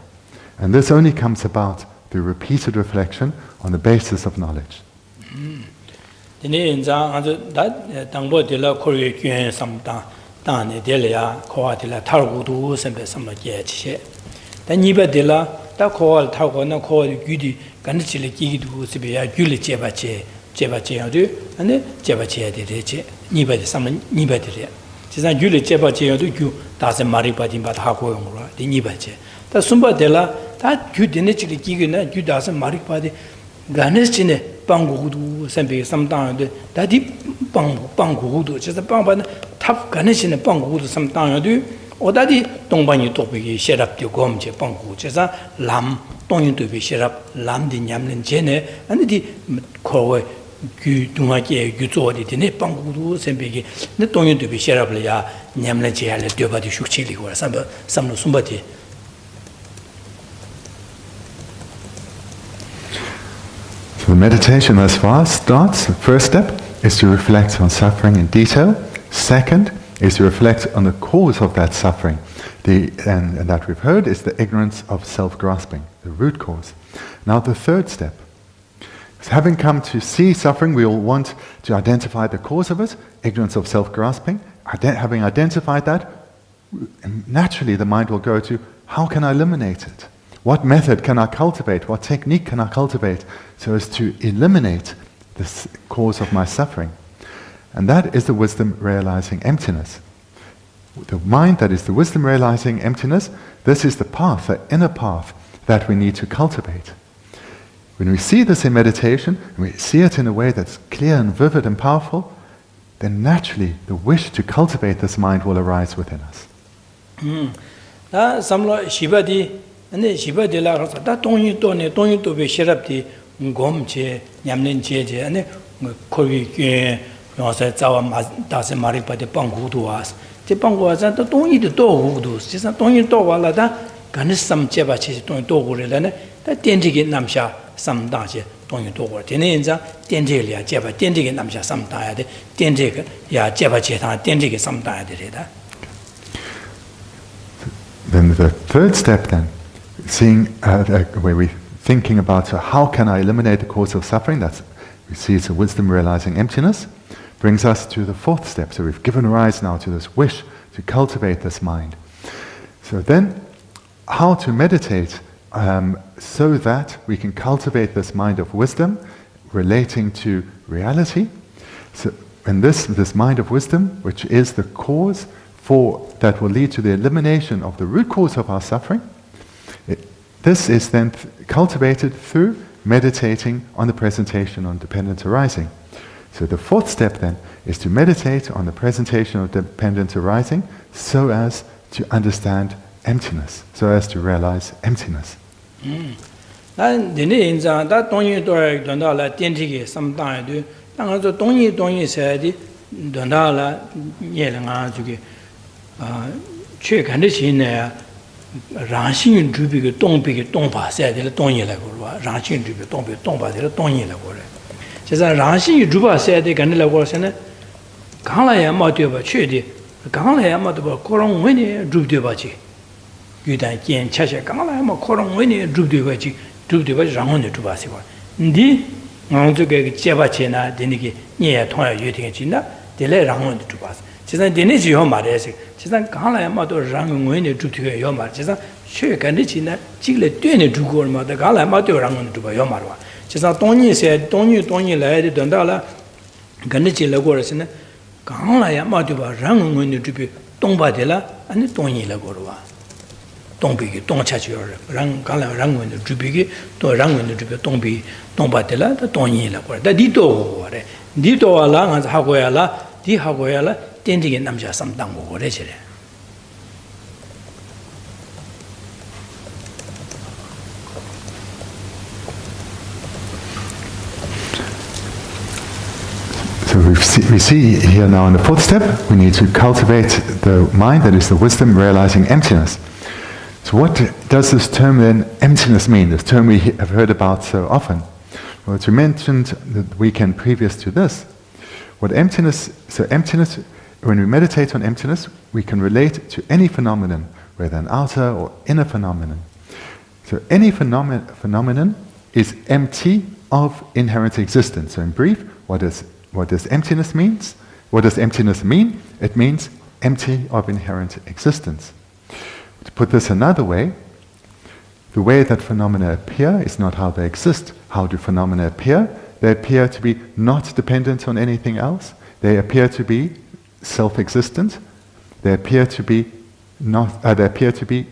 And this only comes about through repeated reflection on the basis of knowledge. 제바 제야도 아니 제바 제야데레체 니바데 삼는 니바데레 지산 귤레 제바 제야도 규 다세 마리 빠진 바다 하고 용으로 디 니바제 다 숨바데라 다 규데네 지리 기게나 규 다세 마리 빠데 가네스치네 방고구도 선배 삼당데 다디 방고구도 지사 방바는 탑 가네스치네 방고구도 삼당여도 오다디 동반이 도비기 셰랍디 곰제 방고 지사 람 동인도비 셰랍 람디 냠는 제네 아니디 코에 규둥하게 규조디 되네 방구도 선배기 내 동인도 비셔라블이야 냠내 제할래 되바디 슈치리고 삼로 숨바디. So the meditation thus far starts, the first step is to reflect on suffering in detail. Second is to reflect on the cause of that suffering. And that we've heard is the ignorance of self-grasping, the root cause. Now the third step, having come to see suffering, we all want to identify the cause of it, ignorance of self-grasping. Having identified that, naturally the mind will go to, how can I eliminate it? What method can I cultivate? What technique can I cultivate so as to eliminate this cause of my suffering? And that is the wisdom realizing emptiness. The mind that is the wisdom realizing emptiness, this is the path, the inner path that we need to cultivate. When we see this in meditation, and we see it in a way that's clear and vivid and powerful, then naturally the wish to cultivate this mind will arise within us. Samlo shibadi, ane shibadi la rasa, da tongi to be sherabdi ngom che, nyamnen che je, ane kowi kye, yonsa zawa dase maripa de pangu duas. Te pangu asa da tongi de do hudu, sisa tongi do wala da ganis sam cheba che tongi do hurela ne, da tenjige namsha samda che tongi do hur. Tene inza tenjige ya cheba, tenjige namsha samda ya de, tenjige ya cheba che tanga, tenjige samda ya de re da. Then the third step then, seeing where we're thinking about how can I eliminate the cause of suffering, that's we see it's a wisdom realizing emptiness, brings us to the fourth step. So we've given rise now to this wish to cultivate this mind. So then, how to meditate so that we can cultivate this mind of wisdom relating to reality. So, and this mind of wisdom, which is the cause that will lead to the elimination of the root cause of our suffering, this is then cultivated through meditating on the presentation on dependent arising. So the fourth step then is to meditate on the presentation of dependent arising so as to understand emptiness, so as to realize emptiness. Rangxing zhubi ge dongbi ge dongpa sai de dongyi la go wa rangxing zhubi dongbi dongpa de dongyi la go le jesa rangxing zhuba sai de gan la go se ne gang la ya ma de ba che de gang la ya ma de ba ko rong wen ne zhub de ba ji yu dan jian cha cha gang la ya ma ko rong wen ne zhub de ba ji 두두바 장원에 두바시고 니 먼저게 제바체나 되니게 니에 통야 유팅에 진다 델레 장원에 두바스 지산 되니지 요 말에서 지산 강라야 마도 장원에 두티게 요 말. 지산 쉐간데 지나 지gle 되네 두고 마다 강라야 마도 장원에 두바 요 말와 지산 동니세 동니来的 된다라 간데 지려고르스네 강라야 마도바 장원에 두비 동바데라 아니 동니라 거와 동비기 동차지요 랑 강라 장원에 두비기 또 장원에 두비 동비 동바데라 동니라 거다 디도 거래 디도와라 가서 하고야라 디 하고야라 땡지게 남자 삼당 거고 그래지래 So we see here now in the fourth step, we need to cultivate the mind, that is the wisdom realizing emptiness. So what does this term then, emptiness, mean? This term we have heard about so often. Well, as we mentioned the weekend previous to this, what emptiness, when we meditate on emptiness, we can relate to any phenomenon, whether an outer or inner phenomenon. So any phenomenon is empty of inherent existence. So in brief, what does emptiness mean? What does emptiness mean? It means empty of inherent existence. To put this another way, the way that phenomena appear is not how they exist. How do phenomena appear? They appear to be not dependent on anything else. They appear to be self-existent. They appear to be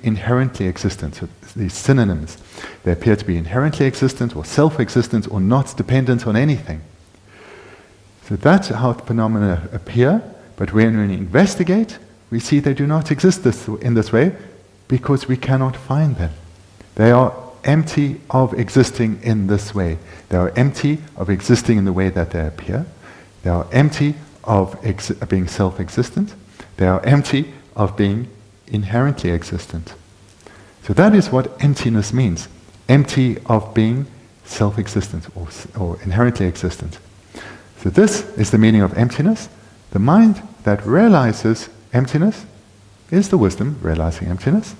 inherently existent. So these synonyms. They appear to be inherently existent or self-existent or not dependent on anything. So that's how phenomena appear, but when we investigate, we see they do not exist in this way because we cannot find them. They are empty of existing in this way. They are empty of existing in the way that they appear. They are empty of being self-existent. They are empty of being inherently existent. So that is what emptiness means. Empty of being self-existent or inherently existent. So this is the meaning of emptiness. The mind that realizes emptiness is the wisdom realizing emptiness.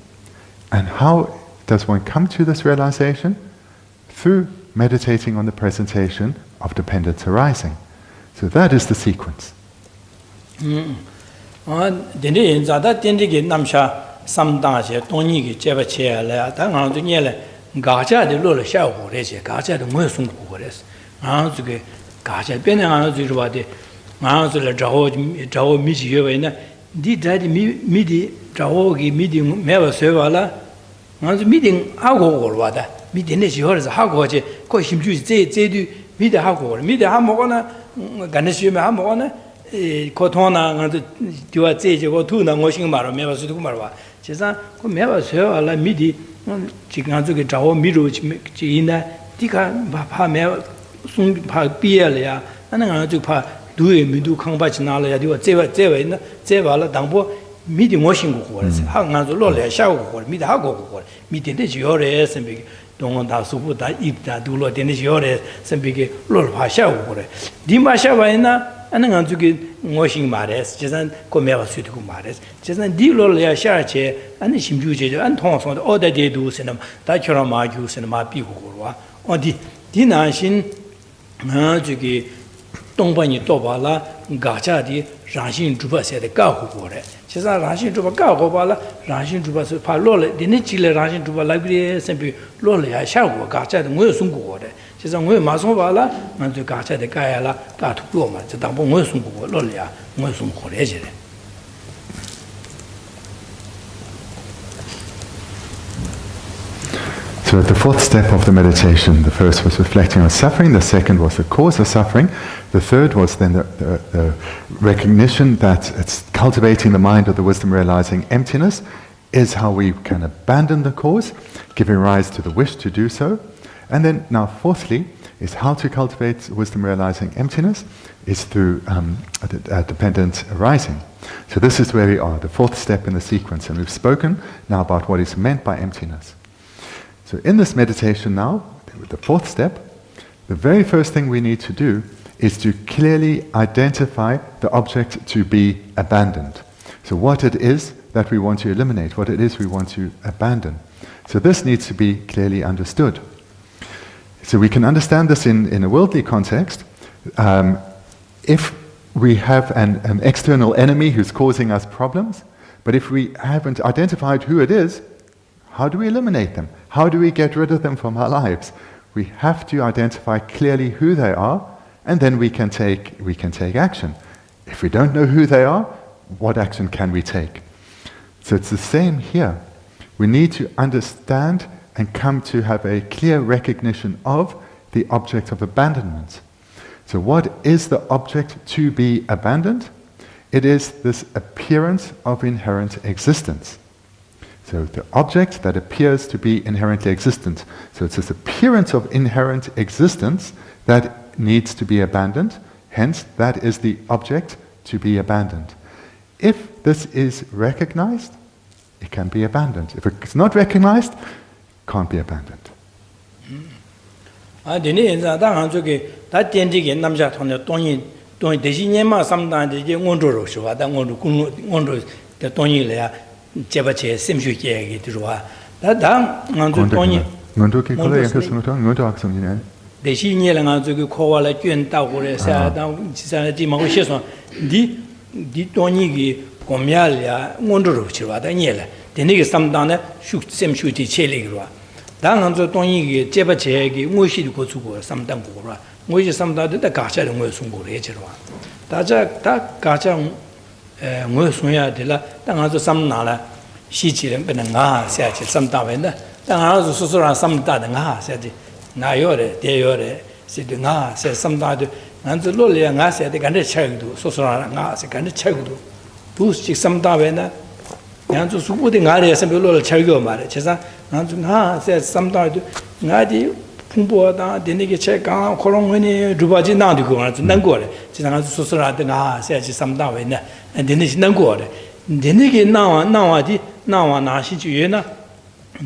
And how does one come to this realization? Through meditating on the presentation of dependence arising. So that is the sequence. 가자 변행하는 주로바데 마음을 자오 미지여베나 디다디 미디 자오기 미디 매버 세발라 맞아 미딩 하고 올와다 미디네 지어서 하고 제 고심주 제제도 미디 하고 미디 한 먹거나 간내시면 한 먹거나 고통나 가도 뒤와 제제고 두나 고심 말어 매버 수도 말어 제가 그 매버 세발라 미디 지금 저기 자오 미로 지이나 디가 파 매버 송 비엘이야 나는 아주 파 두에 미두 강바치 나라야 디와 제와나 제와라 당보 미디 모신고 거래서 항아주 로래 샤고 거 미디 하고 거 미디데 지요래 선비기 동원다 수부다 입다 둘로 되는 지요래 선비기 로파 샤고 거래 디마샤바이나 나는 아주기 모신 말에서 제산 고매와 수도 말에서 제산 디로래 샤체 아니 심주제 안 통성 어디에도 쓰는 다처럼 마주 쓰는 마비고 거와 어디 디나신 저기 동반이 또발라 가자디 라신 주바세데 가고고래 제가 라신 주바 가고발라 라신 주바서 팔로래 디네 지레 라신 주바 라이브리 셈비 로래야 샤고 가자데 뭐 숨고고래 제가 뭐 마송발라 만저 가자데 가야라 가투고마 저 당보 뭐 숨고고 로래야 뭐 숨고래 제래 So at the fourth step of the meditation, the first was reflecting on suffering, the second was the cause of suffering, the third was then the recognition that it's cultivating the mind of the wisdom realizing emptiness is how we can abandon the cause, giving rise to the wish to do so. And then now fourthly is how to cultivate wisdom realizing emptiness is through dependent arising. So this is where we are, the fourth step in the sequence, and we've spoken now about what is meant by emptiness. So in this meditation now, the fourth step, the very first thing we need to do is to clearly identify the object to be abandoned. So what it is that we want to eliminate, what it is we want to abandon. So this needs to be clearly understood. So we can understand this in a worldly context. If we have an external enemy who's causing us problems, but if we haven't identified who it is, how do we eliminate them? How do we get rid of them from our lives? We have to identify clearly who they are, and then we can take action. If we don't know who they are, what action can we take? So it's the same here. We need to understand and come to have a clear recognition of the object of abandonment. So what is the object to be abandoned? It is this appearance of inherent existence. So the object that appears to be inherently existent. So it's this appearance of inherent existence that needs to be abandoned. Hence, that is the object to be abandoned. If this is recognized, it can be abandoned. If it's not recognized, it can't be abandoned. 당한저 동이게 제바체기 무시도 고추고 삼당고라 무시 삼다도 다 가짜를 뭐 숨고래 저와 다자 다 가짜 뭐 숨어야 되라 당한저 삼나라 시지는 benen가 세지 삼다wen다 당한저 수수라 삼다는가 세지 나요래 대요래 시드가 세 삼다도 난저 로리야 가세데 간데 차기도 수수라 가세 간데 차기도 부식 삼다wen다 양주 수고대 가래서 별로를 차기고 말해 제가 난중하 세 삼다도 나디 풍부하다 되는게 제가 코롱원이 루바지 나도 그거는 난거래 지나가 수술하다 나 세지 삼다वे네 되는지 난거래 되는게 나와디 나와 나시주에나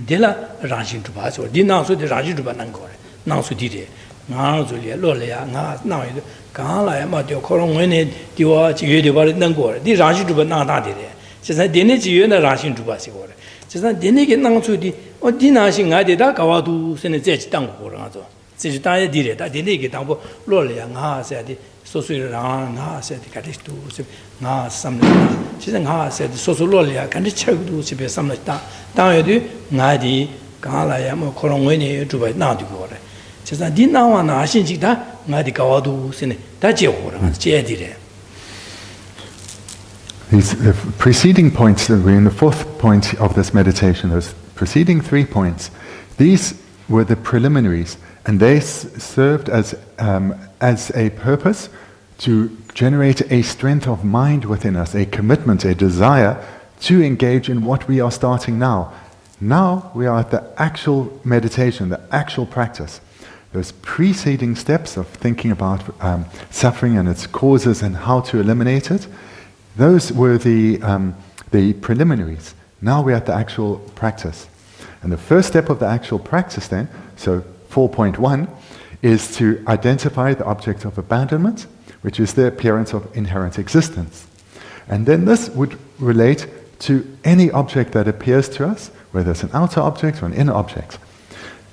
데라 라신 루바죠 디나소데 라지 루바 난거래 나소디데 나소리에 로래야 나 나와도 강라야 마디오 코롱원이 디와 지외데 바리 난거래 디 라지 루바 나다데 제가 되는지 유에나 라신 루바시고래 제가 되는게 나소디 어디나신 가데다 가와도 세네 제지 당고라죠. 제지 다에 디레다 되는게 당고 로래야 나세디 소소이랑 나세디 가리도 나 삼나 진짜 나세디 소소로래야 간디 차고도 집에 삼나다 당에도 나디 가라야 뭐 그런 원이 주바 나도 거래. 제가 디나와 나신지다 나디 가와도 세네 다 제고라 제디레. These preceding points, we're in the fourth point of this meditation, those preceding 3 points, these were the preliminaries, and they served as a purpose to generate a strength of mind within us, a commitment, a desire to engage in what we are starting now. Now we are at the actual meditation, the actual practice. Those preceding steps of thinking about suffering and its causes and how to eliminate it, those were the preliminaries. Now we're at the actual practice. And the first step of the actual practice then, so 4.1, is to identify the object of abandonment, which is the appearance of inherent existence. And then this would relate to any object that appears to us, whether it's an outer object or an inner object.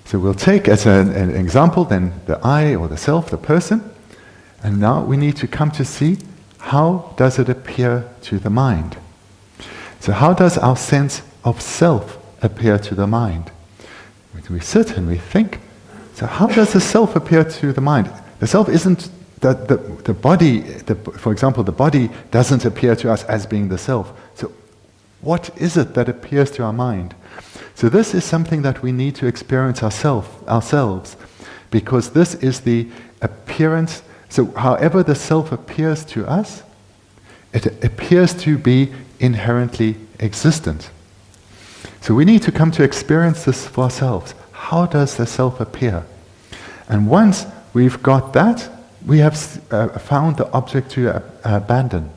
So we'll take as an example then the I or the self, the person, and now we need to come to see how does it appear to the mind. So how does our sense of self appear to the mind? We sit and we think, so how does the self appear to the mind? The self isn't, the body, for example, the body doesn't appear to us as being the self. So what is it that appears to our mind? So this is something that we need to experience ourselves, because this is the appearance. So however the self appears to us, it appears to be inherently existent. So we need to come to experience this for ourselves. How does the self appear? And once we've got that, we have found the object to abandon.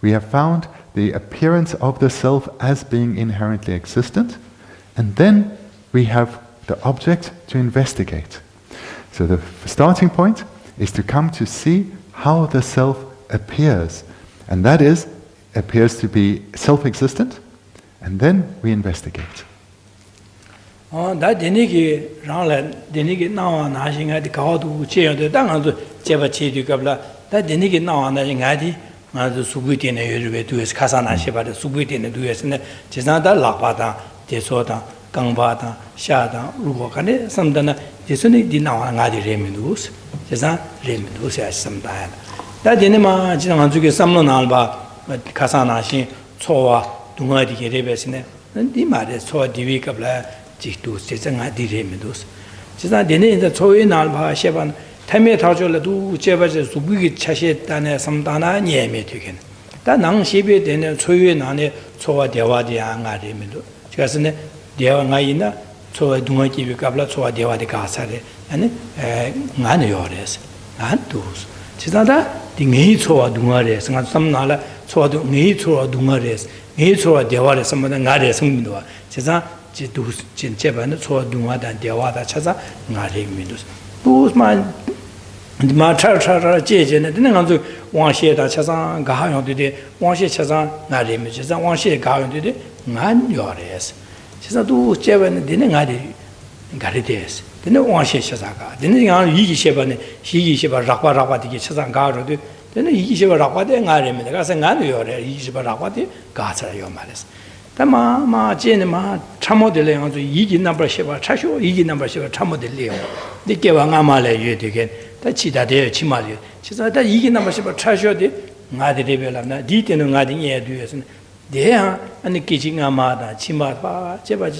We have found the appearance of the self as being inherently existent, and then we have the object to investigate. So the starting point is to come to see how the self appears, and that is, appears to be self-existent, and then we investigate. 다 되니기 라라 되니기 나와 나싱가 가도 제어도 당한도 제바 체디갑라 다 되니기 나와 나싱가디 아주 수부이되네 요르베 두에서 가사나 시바데 수부이되네 두에서네 제사다 라바다 대소다 강바다 샤다 루고간에 삼다나 제선이 디나와 나디 레미두스 제사 레미두스 아심다야 다 되네마 지난 안주게 삼로 나알바 가사나시 초와 동아디게 레베스네 디 말에 초 디위갑라 지도 세상아 디레미도스 지사 되네 초에 나알바 셰반 타메 타졸라도 제바제 수부기 차시했다네 삼다나 녜메 되긴 다 낭시베 되네 초에 나네 초와 대화디 안가리미도 제가스네 대화가이나 초와 동아기비 갑라 초와 대화디 가사레 아니 나네 요레스 안도스 지사다 딩이 초와 동아레 생각 삼나라 초와도 네 초와 동아레스 네 초와 대화레 삼마다 나레 성민도와 지사 지도 진짜반의 초와 동아다 대화다 찾아 나레미도스 부스만 마차차라 제제네 되는 간주 왕시에다 찾아 가하용되데 왕시 찾아 나레미 찾아 왕시에 가하용되데 난 요레스 지사도 제반에 되는 나레 가리데스 되는 왕시 찾아가 되는 간 이기 셰반에 시기 셰바 락바락바 되게 찾아 가로도 되는 이기 셰바 락바데 나레미 가서 난 요레 이기 셰바 락바데 가차요 말레스 마 제네 마 참모들레 가서 이기 넘버 셰바 차쇼 이기 넘버 셰바 참모들레요 니께 왕아말레 예되게 다 치다데 치마리 치사다 이기 넘버 셰바 차쇼데 나데레벨라나 디테는 나디 예두에서 대야 아니 기징아마다 치마바 제바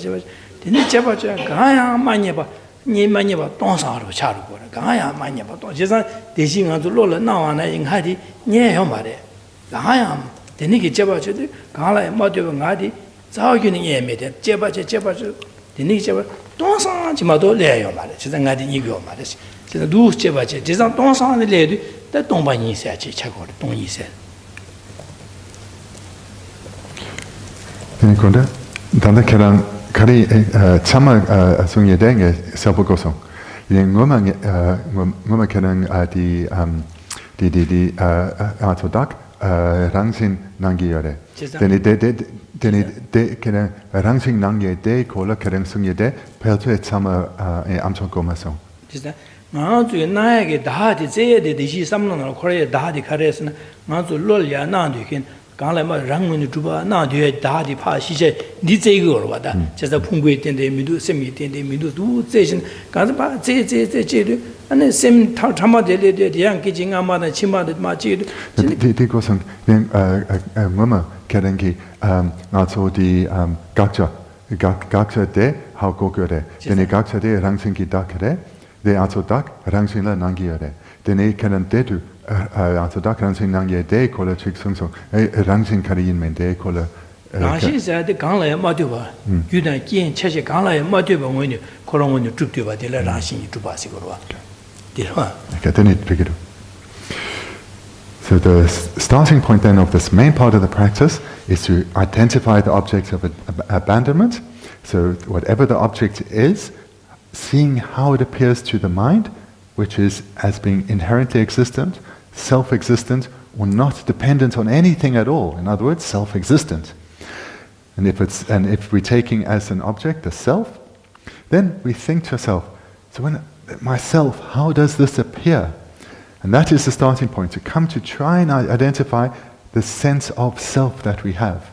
되니 제바 가야 많이 봐 니만이 봐 동사로 차로 거라 가야 많이 봐 또 제사 대신 아주 로라 나와나 인하디 녀요 말에 가야 되니 제바 가라 뭐도 나디 자기는 예매데 제바 되니 제바 동사지마도 레요 말에 제가 나디 이거 말에 제가 누 제바 제가 동사는 레도 다 동반이 있어야지 차고 동이 있어 그런데 단다 계란 가리 참아 송이 댕에 서보고서 이제 뭐만 계란 디 아토닥 랑신 난기열에 데니 계란 랑신 난기에 데 콜라 계란 송이 데 펠트에 참아 암청 고마서 진짜 나도 나에게 다디 제에데 디시 삼노나 코레 다디 카레스나 나도 롤야 나도긴 강래마 랑문이 주바 나뒤에 다디 파시제 니제이거로 와다 제가 풍부에 된데 미도 셈이 된데 미도도 제신 가서 봐 제제제제도 아니 셈 타마데레데 대양 기징아마나 치마데 마지도 디고선 뭐마 계란기 나초디 각자데 하고거래 데네 각자데 랑생기 다케래 데 아초닥 랑생라 난기열에 데네 계란데도 아토닥 랑신 난게 데 콜라 직성소 랑신 카리인 멘데 콜라 랑신자데 강라야 마도바 유단 긴 체시 강라야 마도바 원이 그런 원이 쭉되바 될 랑신이 주바시고로 디와 그때는 되기도 So the starting point then of this main part of the practice is to identify the objects of abandonment. So whatever the object is, seeing how it appears to the mind, which is as being inherently existent, self-existent, or not dependent on anything at all. In other words, self-existent. And if we're taking as an object the self, then we think to ourselves, so when myself, how does this appear? And that is the starting point, to come to try and identify the sense of self that we have.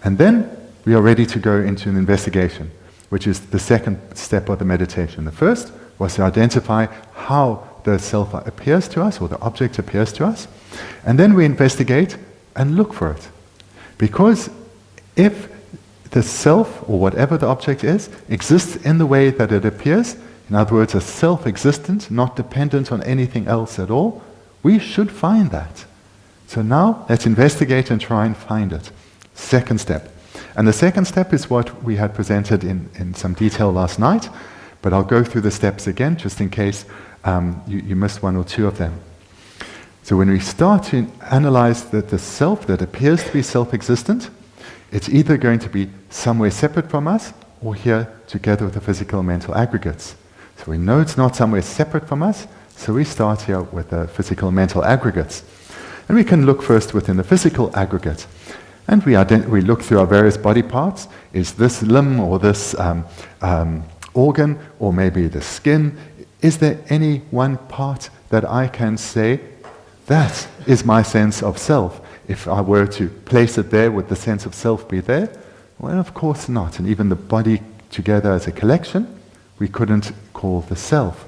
And then we are ready to go into an investigation, which is the second step of the meditation. The first was to identify how the self appears to us, or the object appears to us, and then we investigate and look for it. Because if the self, or whatever the object is, exists in the way that it appears, in other words, a self-existent, not dependent on anything else at all, we should find that. So now, let's investigate and try and find it. Second step. And the second step is what we had presented in some detail last night, but I'll go through the steps again, just in case you missed one or two of them. So when we start to analyze the self that appears to be self-existent, it's either going to be somewhere separate from us, or here together with the physical and mental aggregates. So we know it's not somewhere separate from us, so we start here with the physical and mental aggregates. And we can look first within the physical aggregate. And we look through our various body parts. Is this limb or this organ or maybe the skin? Is there any one part that I can say, that is my sense of self? If I were to place it there, would the sense of self be there? Well, of course not. And even the body together as a collection, we couldn't call the self.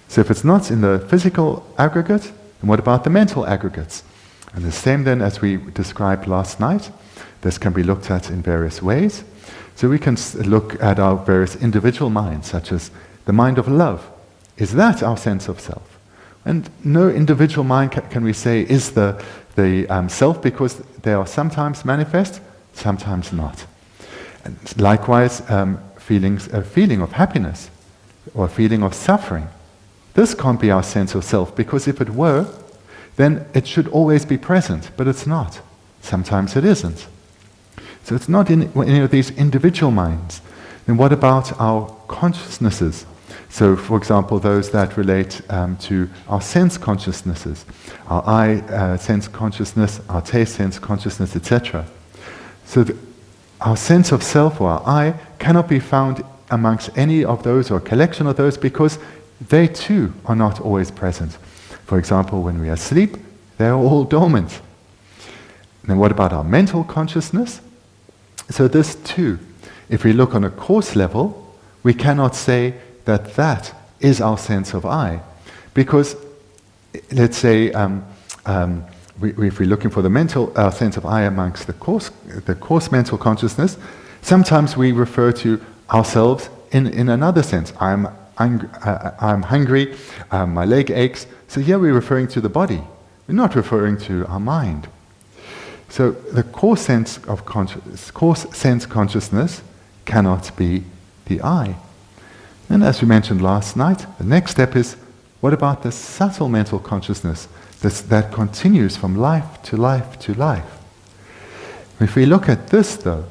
So if it's not in the physical aggregate, then what about the mental aggregates? And the same then as we described last night, this can be looked at in various ways. So we can look at our various individual minds, such as the mind of love. Is that our sense of self? And no individual mind can we say is the self, because they are sometimes manifest, sometimes not. And likewise, a feeling of happiness or a feeling of suffering. This can't be our sense of self, because if it were, then it should always be present, but it's not. Sometimes it isn't. So it's not in any of these individual minds. Then what about our consciousnesses? So, for example, those that relate to our sense consciousnesses, our eye sense consciousness, our taste sense consciousness, etc. So our sense of self, or our I, cannot be found amongst any of those or a collection of those, because they too are not always present. For example, when we are asleep, they are all dormant. Then what about our mental consciousness? So this too, if we look on a coarse level, we cannot say that that is our sense of I. Because, let's say, if we're looking for the mental sense of I amongst the coarse mental consciousness, sometimes we refer to ourselves in another sense. I'm hungry, my leg aches. So here we're referring to the body. We're not referring to our mind. So the coarse sense consciousness cannot be the I. And as we mentioned last night, the next step is, what about the subtle mental consciousness that continues from life to life to life? If we look at this though,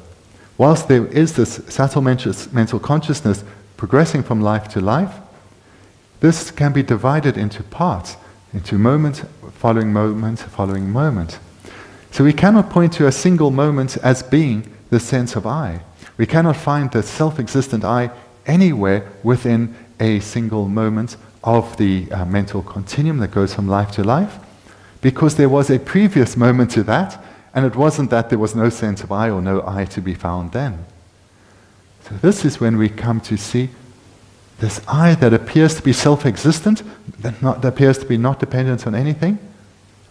whilst there is this subtle mental consciousness progressing from life to life, this can be divided into parts, into moment following moment following moment. So we cannot point to a single moment as being the sense of I. We cannot find the self-existent I anywhere within a single moment of the mental continuum that goes from life to life, because there was a previous moment to that, and it wasn't that there was no sense of I or no I to be found then. So this is when we come to see this I that appears to be self-existent, that appears to be not dependent on anything.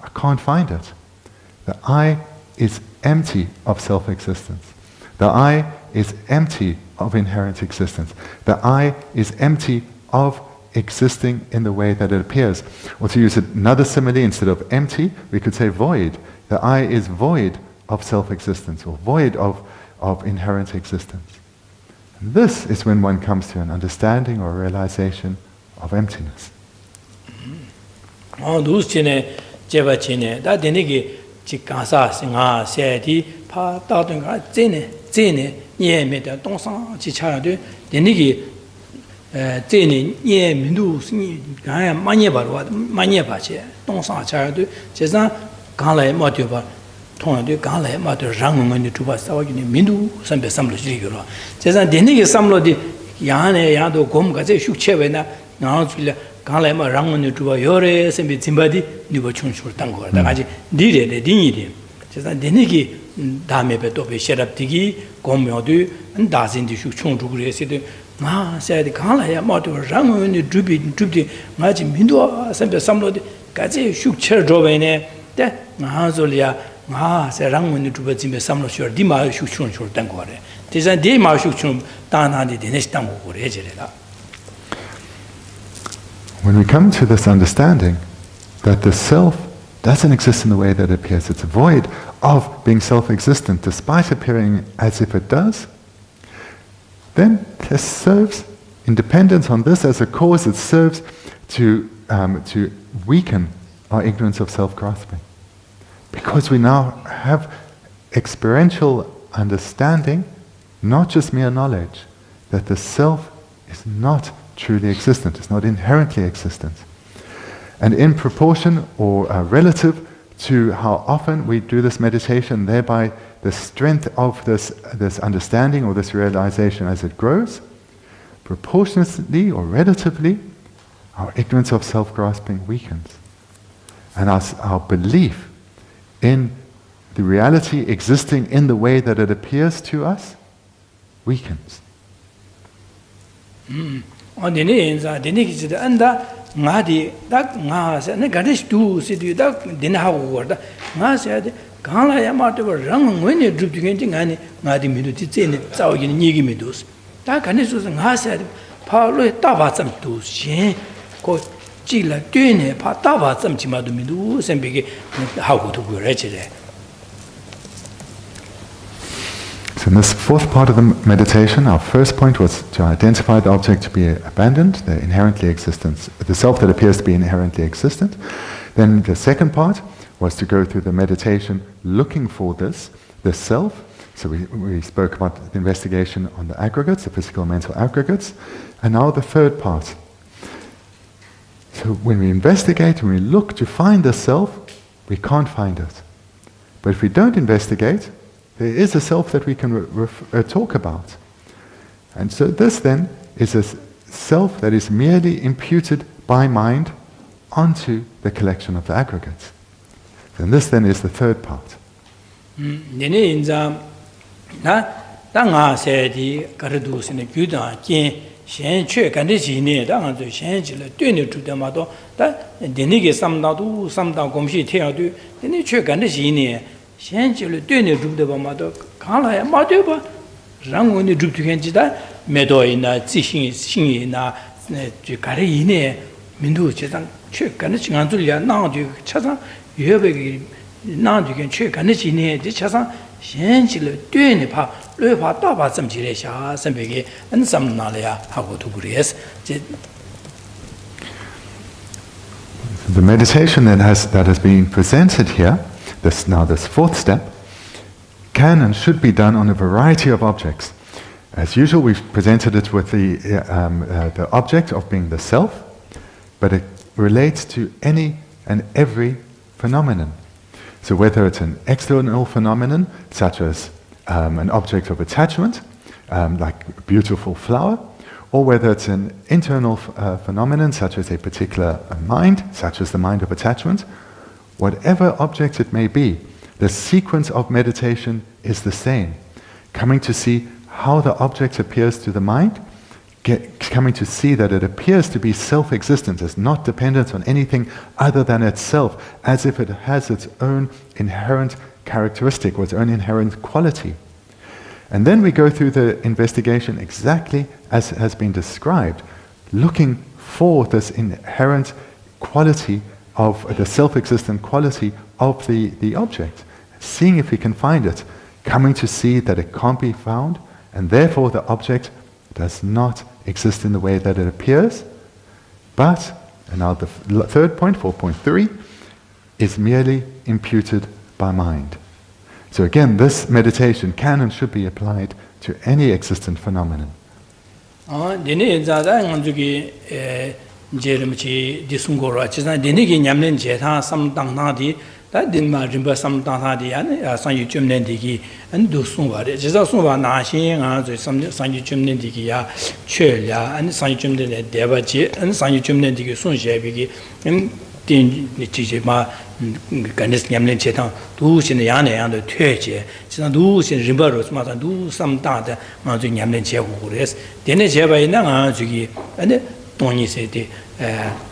I can't find it. The I is empty of self-existence. The I is empty of inherent existence. The I is empty of existing in the way that it appears. Or to use another simile, instead of empty, we could say void. The I is void of self-existence, or void of inherent existence. And this is when one comes to an understanding or realization of emptiness. Chikasa singa seti pa tatunga zene nye me da dongsang chi cha de denigi zene nye mindu singi ga manye ba wa manye ba che dongsang cha de jezan ga lai ma de ba tong de ga lai ma de rang ngong ni tu ba sa wa ni mindu sambe samlo ji ge lo jezan denigi samlo de ya ne ya do gom ga je shu che we na na ju 강래 뭐 랑문이 두바 요래 셈비 짐바디 니버 충출 딴 거다 가지 니레데 니니데 제가 니니기 다음에 또 베셔랍디기 공묘도 다진디 슈충주 그래서도 아 세디 강래야 뭐도 랑문이 두비 마지 민도 셈비 삼로디 가지 슈처 조베네 데 나솔이야 세 랑문이 두바 짐베 삼로 셔 디마 슈충출 딴 거래 대자 디마 슈충 다나디 데네시 딴 거 그래 제래라. When we come to this understanding that the self doesn't exist in the way that it appears, it's void of being self-existent despite appearing as if it does, then this serves, in dependence on this as a cause, it serves to weaken our ignorance of self-grasping. Because we now have experiential understanding, not just mere knowledge, that the self is not truly existent, it's not inherently existent. And in proportion or relative to how often we do this meditation, thereby the strength of this understanding or this realization as it grows, proportionately or relatively, our ignorance of self-grasping weakens. And our belief in the reality existing in the way that it appears to us weakens. So in this fourth part of the meditation, our first point was to identify the object to be abandoned, the inherently existent, the self that appears to be inherently existent. Then the second part was to go through the meditation looking for this self. So we spoke about the investigation on the aggregates, the physical and mental aggregates. And now the third part. So when we investigate, when we look to find the self, we can't find it. But if we don't investigate, there is a self that we can talk about. And so this then is a self that is merely imputed by mind onto the collection of the aggregates. And this then is the third part. The meditation that has been presented here, this fourth step, can and should be done on a variety of objects. As usual, we've presented it with the object of being the self, but it relates to any and every phenomenon. So whether it's an external phenomenon, such as an object of attachment, like a beautiful flower, or whether it's an internal phenomenon, such as a particular mind, such as the mind of attachment, whatever object it may be, the sequence of meditation is the same. Coming to see how the object appears to the mind, coming to see that it appears to be self-existent, is not dependent on anything other than itself, as if it has its own inherent characteristic or its own inherent quality. And then we go through the investigation exactly as has been described, looking for this inherent quality of the self-existent quality of the object, seeing if we can find it, coming to see that it can't be found, and therefore the object does not exist in the way that it appears, but, and now the third point, 4.3, is merely imputed by mind. So again, this meditation can and should be applied to any existent phenomenon. Ganis Yamlin Chetan, do in the Yana, the Turche, do in Ribaros, do some data on the Yamlin Chevures, then a Java in Nanzuki, and Tony said,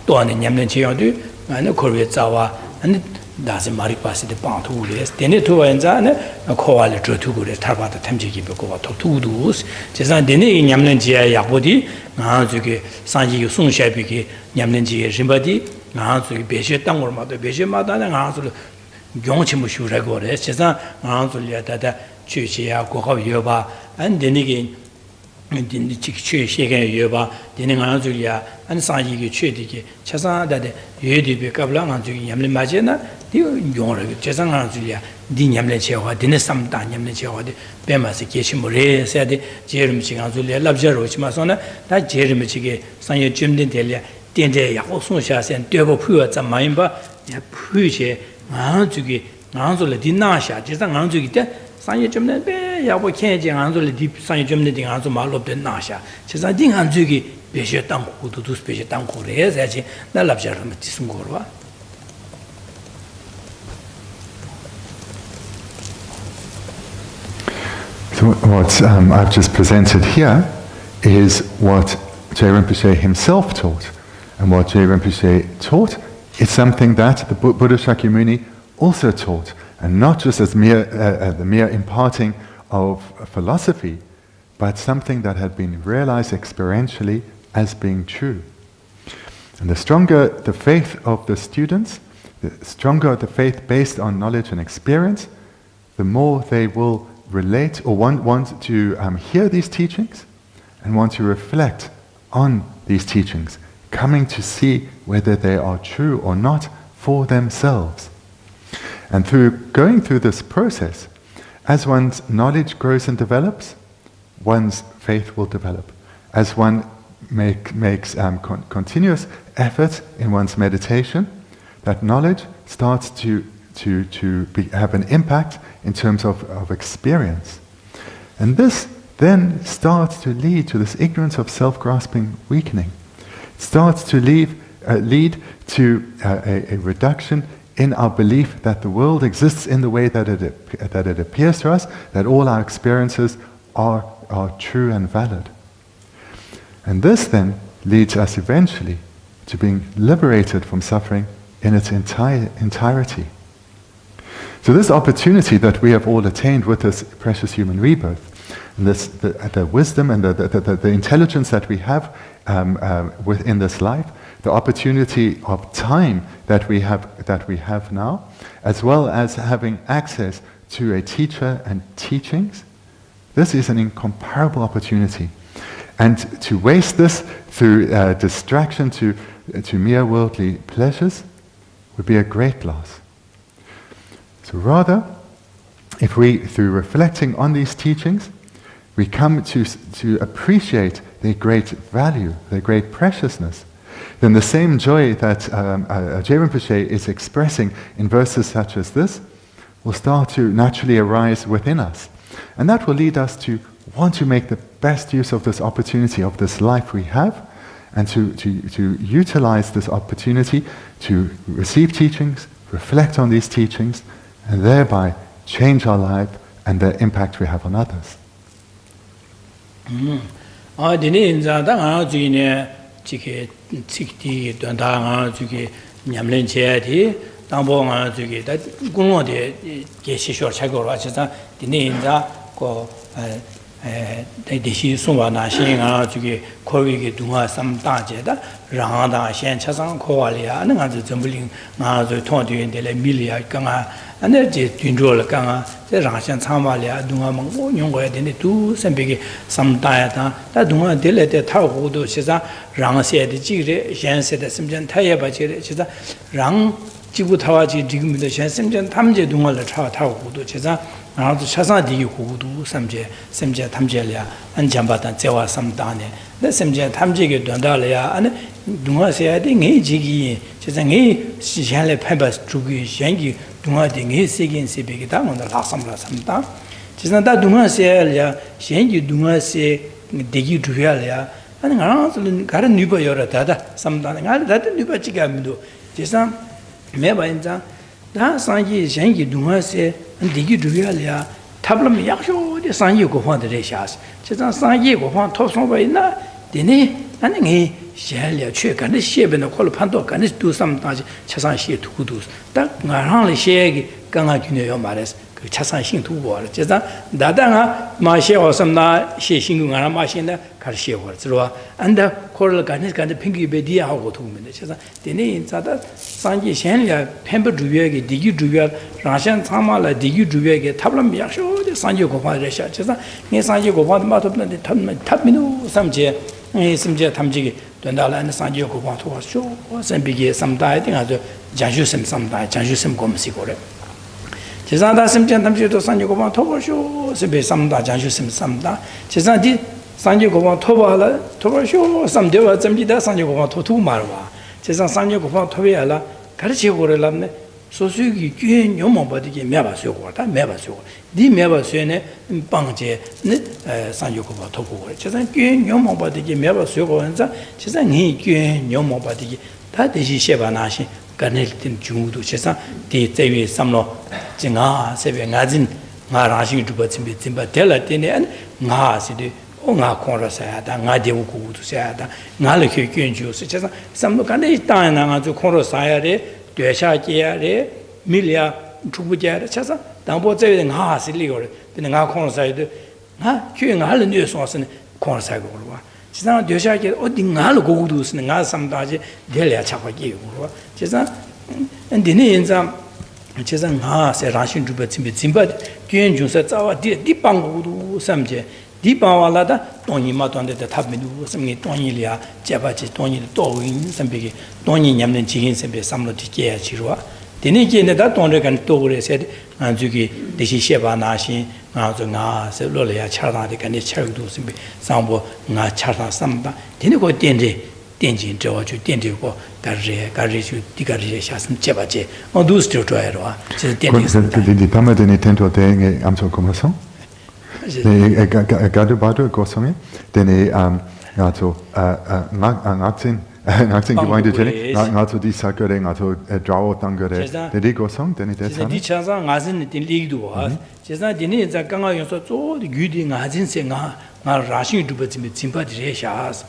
Don and Yamlin Cheadu, and the Korea Zawa, and doesn't Maripas the Bant who is, then it to and a coal to go to Tabata Temjiki Boko to 2 doors, Chesan Dene in Yamlin Chia Yabodi, Nanzuki, Sanji Sun Shabiki, Yamlin Chia Rimbadi. Nanzu Beshe Tangor Mother, Beshe Madana, Nanzu Yonchimushu Regores, Chesan, Nanzu Yata, Chuchia, Koha Yoba, and then again, in the Chichu Shaken Yoba, then Nanzulia, and Sanji Chediki, Chesan that Yedi Bekabla, Nanzu Yamlin Majena, the Yon Chesan Nanzulia, Din Yamlen Chewa, Din some Dan Yamlen Chewa, Bemas, Keshimure, said Jeremy Chiganzulia, Labjaro, Masona, that Jeremy Chige, Sanya Jim Dintelia. 电在也好送下先对个配合咱们吧，也配些 저기 나한테 디나샤 제가 나한테 때 상해 좀 내배 야고 캐지 나한테 디 상해 좀 내디 나한테 말로 된 나샤 제가 딩한 저기 배셔 땅고도 배셔 땅고래 해야지 나 랍자르면 지승 거로 So what I've just presented here is what Geshe Rinpoche himself taught. And what Geshe Rinpoche taught is something that the Buddha Shakyamuni also taught. And not just as the mere imparting of philosophy, but something that had been realized experientially as being true. And the stronger the faith of the students, the stronger the faith based on knowledge and experience, the more they will relate or want to hear these teachings and want to reflect on these teachings, coming to see whether they are true or not for themselves. And through going through this process, as one's knowledge grows and develops, one's faith will develop. As one makes continuous effort in one's meditation, that knowledge starts to have an impact in terms of experience. And this then starts to lead to this ignorance of self-grasping weakening. It starts to lead to a reduction in our belief that the world exists in the way that it appears to us, that all our experiences are true and valid. And this then leads us eventually to being liberated from suffering in its entirety. So this opportunity that we have all attained with this precious human rebirth, and the wisdom and the intelligence that we have within this life, the opportunity of time that we have now, as well as having access to a teacher and teachings, this is an incomparable opportunity. And to waste this through distraction to mere worldly pleasures would be a great loss. So rather, if we, through reflecting on these teachings, we come to appreciate their great value, their great preciousness, then the same joy that Geshe Rinpoche is expressing in verses such as this will start to naturally arise within us. And that will lead us to want to make the best use of this opportunity, of this life we have, and to utilize this opportunity to receive teachings, reflect on these teachings, and thereby change our life and the impact we have on others. 대시 송와나 신아 저기 거위게 동아 삼다제다 라다 현차상 코알이야 능아저 전불링 나저 통화되는데 밀리아 강아 안에제 dwindle 강아 제 라산 참말이야 동아 먹고 용거야 되는데 두 선배게 삼다야다 다 동아 될때 타고도 시사 랑세의 지그레 현세의 심전 타예바지레 시사 랑 지구 타와지 지금부터 현심전 탐제 동아를 타고도 시사 아주 차상디기 고구도 삼제 탐제랴 안잠바단 제와 삼다네 내 삼제 탐제게 된다랴 아니 동아세야 딩이 지기 세상에 시간에 패바 주기 현기 동아디 게 세긴 세베게 다문다 라삼라 삼다 지난다 동아세야 현기 동아세 되기 주야랴 아니 가라는 가른 뉴버여라 다다 삼다네 가다 뉴버지가 민도 지상 매바인자 다 상기 현기 동아세 디기 주야랴 탑람 약쇼데 상기 고판데 샤스 제가 상기 고판 토송바이나 데네 아니 샤랴 최간의 시에는 콜 판도 간의 두삼다지 차상시 두구두 딱 나랑의 시에기 강아기네요 말해서 그 차상신 두고를 제가 나다가 마시어섬나 시신궁하나 마신다 가르시어 들어와 안다 콜을 간의 핑기 베디하고 도면데 제가 데네 인자다 상기 셴랴 펜버 주여게 디기 주여 라산 참말라 디기 주여게 탑람 약쇼데 상기 고파레샤 제가 네 상기 고파도 마토는데 탑미노 삼제 심제 탐지기 된다라는 상기 고파 토쇼 선비게 삼다에 등아저 자주심 삼다 자주심 검시고래 제자다 심전 탐지도 상기 고파 토쇼 선비 삼다 자주심 삼다 제자디 상기 고파 토바라 토쇼 삼대와 점비다 상기 고파 토투 말와 제상 상기 고파 토베야라 가르치고래라네 소수기 귀에 녀모바디게 매바스요고다 매바스요 디 매바스요네 방제 네 산요고바 토고 제가 귀에 녀모바디게 매바스요고 한자 제가 니 귀에 녀모바디게 다 대시 셰바나시 가넬tin 중도 제가 디 제위 삼로 징아 세베 나진 나라시 두버침비 짐바 텔라티네 나시디 nga khonra sayada nga dewu ku du sayada nga le khe kyun ju se cha sam lo kan de ta na nga ju khonra sayare due sha ji ya re milya chu bu ja cha sa dang bo zhe nga si li go de nga khonra sayade nga kyu nga le ne so se khonra say go lo wa chi sa due sha ji o di nga le go du se nga sam da ji de le cha ba ji go lo chi sa en de ne yin zam chi sa nga se ra shin ju ba chim ba kyun ju sa za wa di bang go du sam je 디바와라다 돈이 마도한테 답미도 섬이 돈이리아 제바지 돈이 도인 섬비기 돈이 냠는 지긴 섬비 삼로 뒤게 지루와 디니게네다 돈을 간 도그래서 안주기 대시 셰바나신 나저나 세로려야 차다디 간에 차유도 섬비 상보 나 차다 삼다 디니고 덴진 저주 덴지고 가르주 디가르제 샤슴 제바지 어두스트 좋아해라 제 덴지 디 파마데니 텐토 데게 암소 코마송 Gadu Badu Goswami, then Nato Natsin Gemeinde Jenny, Nato di Sakare, Nato Draw Tangare, the Digo song, then it is. The Dichasa Nazin in Ligu, Chesna Dini Zakanga Yoso, the Gudi Nazin Senga, rushing to put sympathy shas,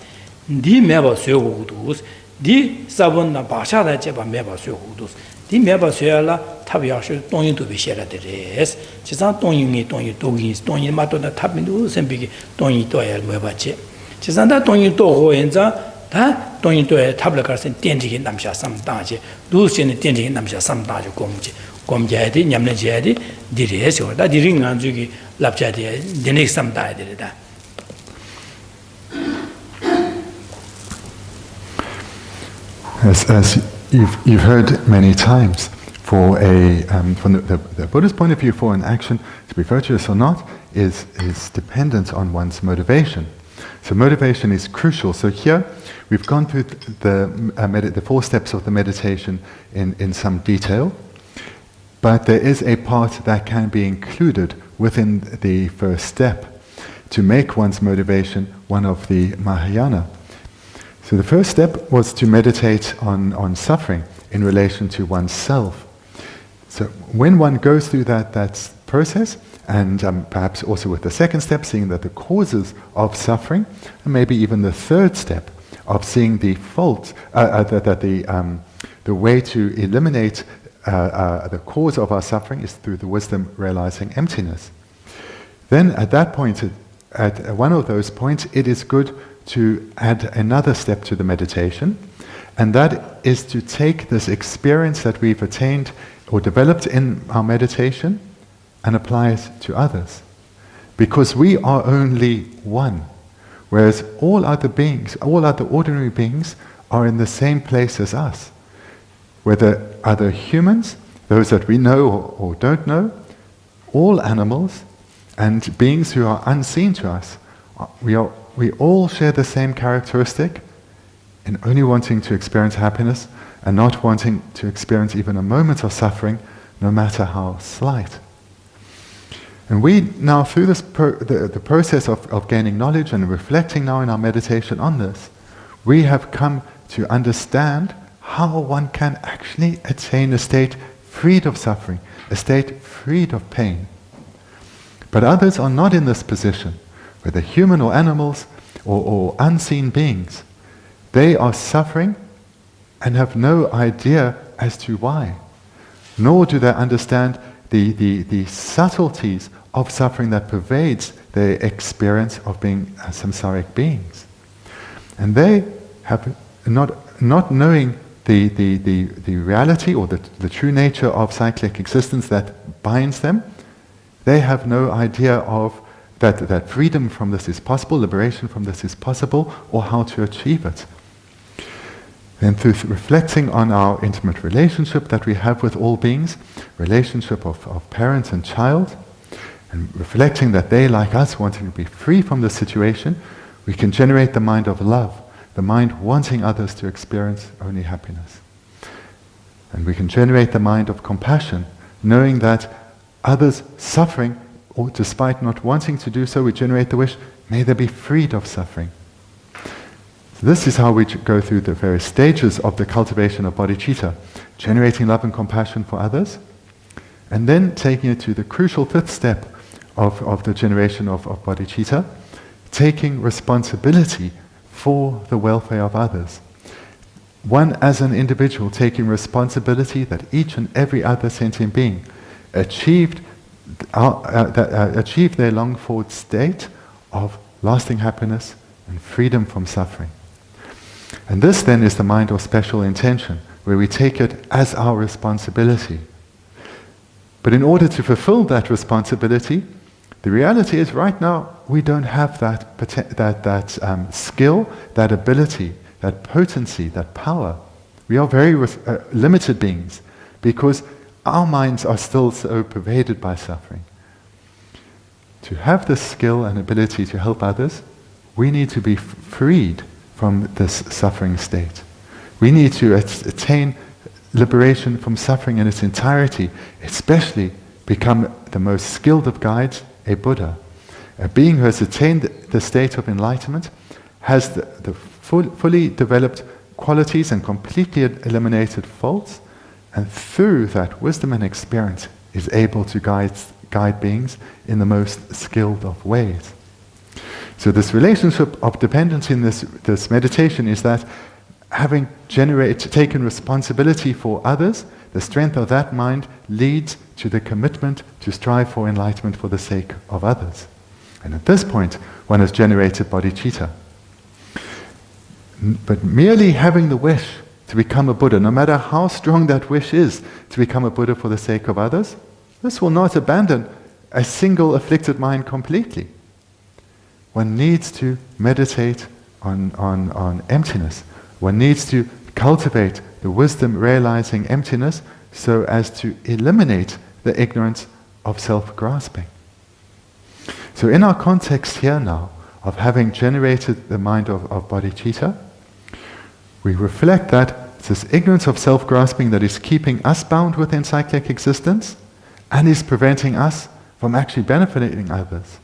the Meba Sogudus, the Sabona Basha that Jeba Meba Sogudus. Di meba suela tabiyashi tonyin to be shared at the rest. Chisan tonyin dogis, tonyin mato da tabidu, sempiki tonyin to el mebache. Chisan da tonyin to hoenza, da tonyin to a tablakas and tenjik namsha sam daji, Lucian tenjik namsha sam daji gomjadi, nyamnajadi, di res or that the ring anzugi lapjadi, the next some died. As you've heard many times, for from the Buddhist point of view, for an action to be virtuous or not is dependent on one's motivation. So motivation is crucial. So here we've gone through the 4 steps of the meditation in some detail, but there is a part that can be included within the first step to make one's motivation one of the Mahayana. So the first step was to meditate on suffering in relation to oneself. So when one goes through that process, and perhaps also with the second step, seeing that the causes of suffering, and maybe even the third step of seeing the fault, the way to eliminate the cause of our suffering is through the wisdom realizing emptiness. Then at that point, at one of those points, it is good to add another step to the meditation, and that is to take this experience that we've attained or developed in our meditation and apply it to others. Because we are only one, whereas all other beings, all other ordinary beings are in the same place as us. Whether other humans, those that we know or don't know, all animals and beings who are unseen to us, we all share the same characteristic in only wanting to experience happiness and not wanting to experience even a moment of suffering, no matter how slight. And we now, through this the process of gaining knowledge and reflecting now in our meditation on this, we have come to understand how one can actually attain a state freed of suffering, a state freed of pain. But others are not in this position, whether human or animals or unseen beings. They are suffering and have no idea as to why, nor do they understand the subtleties of suffering that pervades their experience of being samsaric beings. And they have not knowing the reality or the true nature of cyclic existence that binds them, they have no idea of that freedom from this is possible, liberation from this is possible, or how to achieve it. Then through reflecting on our intimate relationship that we have with all beings, relationship of parent and child, and reflecting that they, like us, wanting to be free from this situation, we can generate the mind of love, the mind wanting others to experience only happiness. And we can generate the mind of compassion, knowing that others suffering, or despite not wanting to do so, we generate the wish, may they be freed of suffering. So this is how we go through the various stages of the cultivation of bodhicitta, generating love and compassion for others, and then taking it to the crucial fifth step of the generation of bodhicitta, taking responsibility for the welfare of others. One as an individual taking responsibility that each and every other sentient being achieved their long-forward state of lasting happiness and freedom from suffering. And this then is the mind of special intention, where we take it as our responsibility. But in order to fulfill that responsibility, the reality is right now we don't have that skill, that ability, that potency, that power. We are very limited beings because our minds are still so pervaded by suffering. To have the skill and ability to help others, we need to be freed from this suffering state. We need to attain liberation from suffering in its entirety, especially become the most skilled of guides, a Buddha. A being who has attained the state of enlightenment has the fully developed qualities and completely eliminated faults, and through that wisdom and experience is able to guide beings in the most skilled of ways. So this relationship of dependence in this meditation is that having taken responsibility for others, the strength of that mind leads to the commitment to strive for enlightenment for the sake of others. And at this point, one has generated bodhicitta. But merely having the wish to become a Buddha, no matter how strong that wish is to become a Buddha for the sake of others, this will not abandon a single afflicted mind completely. One needs to meditate on emptiness. One needs to cultivate the wisdom realizing emptiness so as to eliminate the ignorance of self-grasping. So in our context here now, of having generated the mind of bodhicitta, we reflect that it's this ignorance of self-grasping that is keeping us bound within cyclic existence and is preventing us from actually benefiting others.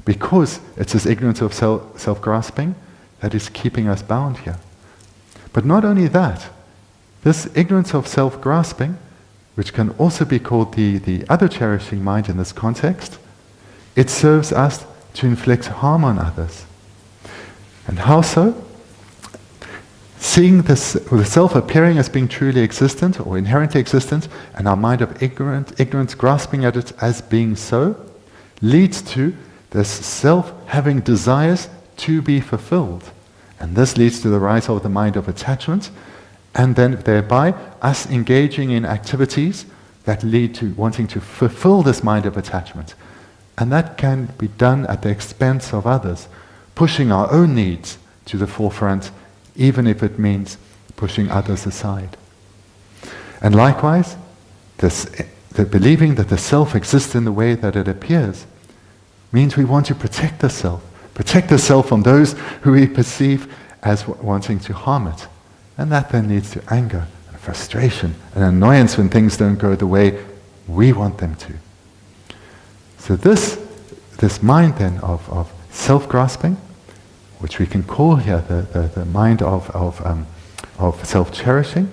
Because it's this ignorance of self-grasping that is keeping us bound here. But not only that, this ignorance of self-grasping, which can also be called the other cherishing mind in this context, it serves us to inflict harm on others. And how so? Seeing the self appearing as being truly existent or inherently existent, and our mind of ignorance grasping at it as being so, leads to this self having desires to be fulfilled. And this leads to the rise of the mind of attachment, and then thereby us engaging in activities that lead to wanting to fulfill this mind of attachment. And that can be done at the expense of others, pushing our own needs to the forefront, even if it means pushing others aside. And likewise, the believing that the self exists in the way that it appears means we want to protect the self from those who we perceive as wanting to harm it. And that then leads to anger and frustration and annoyance when things don't go the way we want them to. So this mind then of self-grasping, which we can call here the mind of self-cherishing,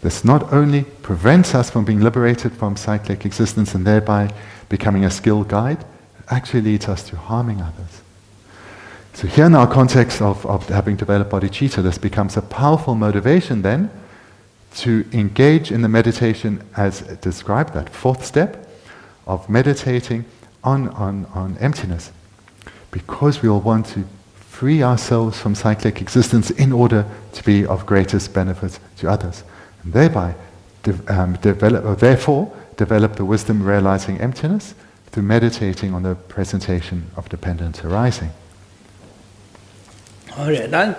this not only prevents us from being liberated from cyclic existence and thereby becoming a skilled guide, it actually leads us to harming others. So here in our context of having developed bodhicitta, this becomes a powerful motivation then to engage in the meditation as described, that fourth step of meditating on emptiness, because we will want to free ourselves from cyclic existence in order to be of greatest benefit to others, and thereby therefore develop the wisdom realizing emptiness through meditating on the presentation of dependent arising. Alright, then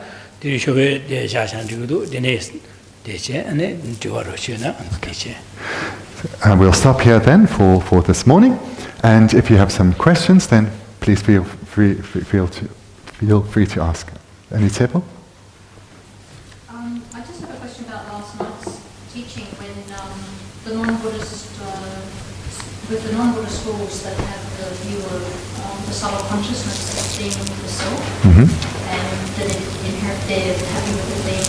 we'll stop here then for this morning, and if you have some questions, then please feel free to ask. Any table? I just have a question about last night's teaching when non-Buddhist schools that have the view of the subtle consciousness as being the self, and that they're happy with it being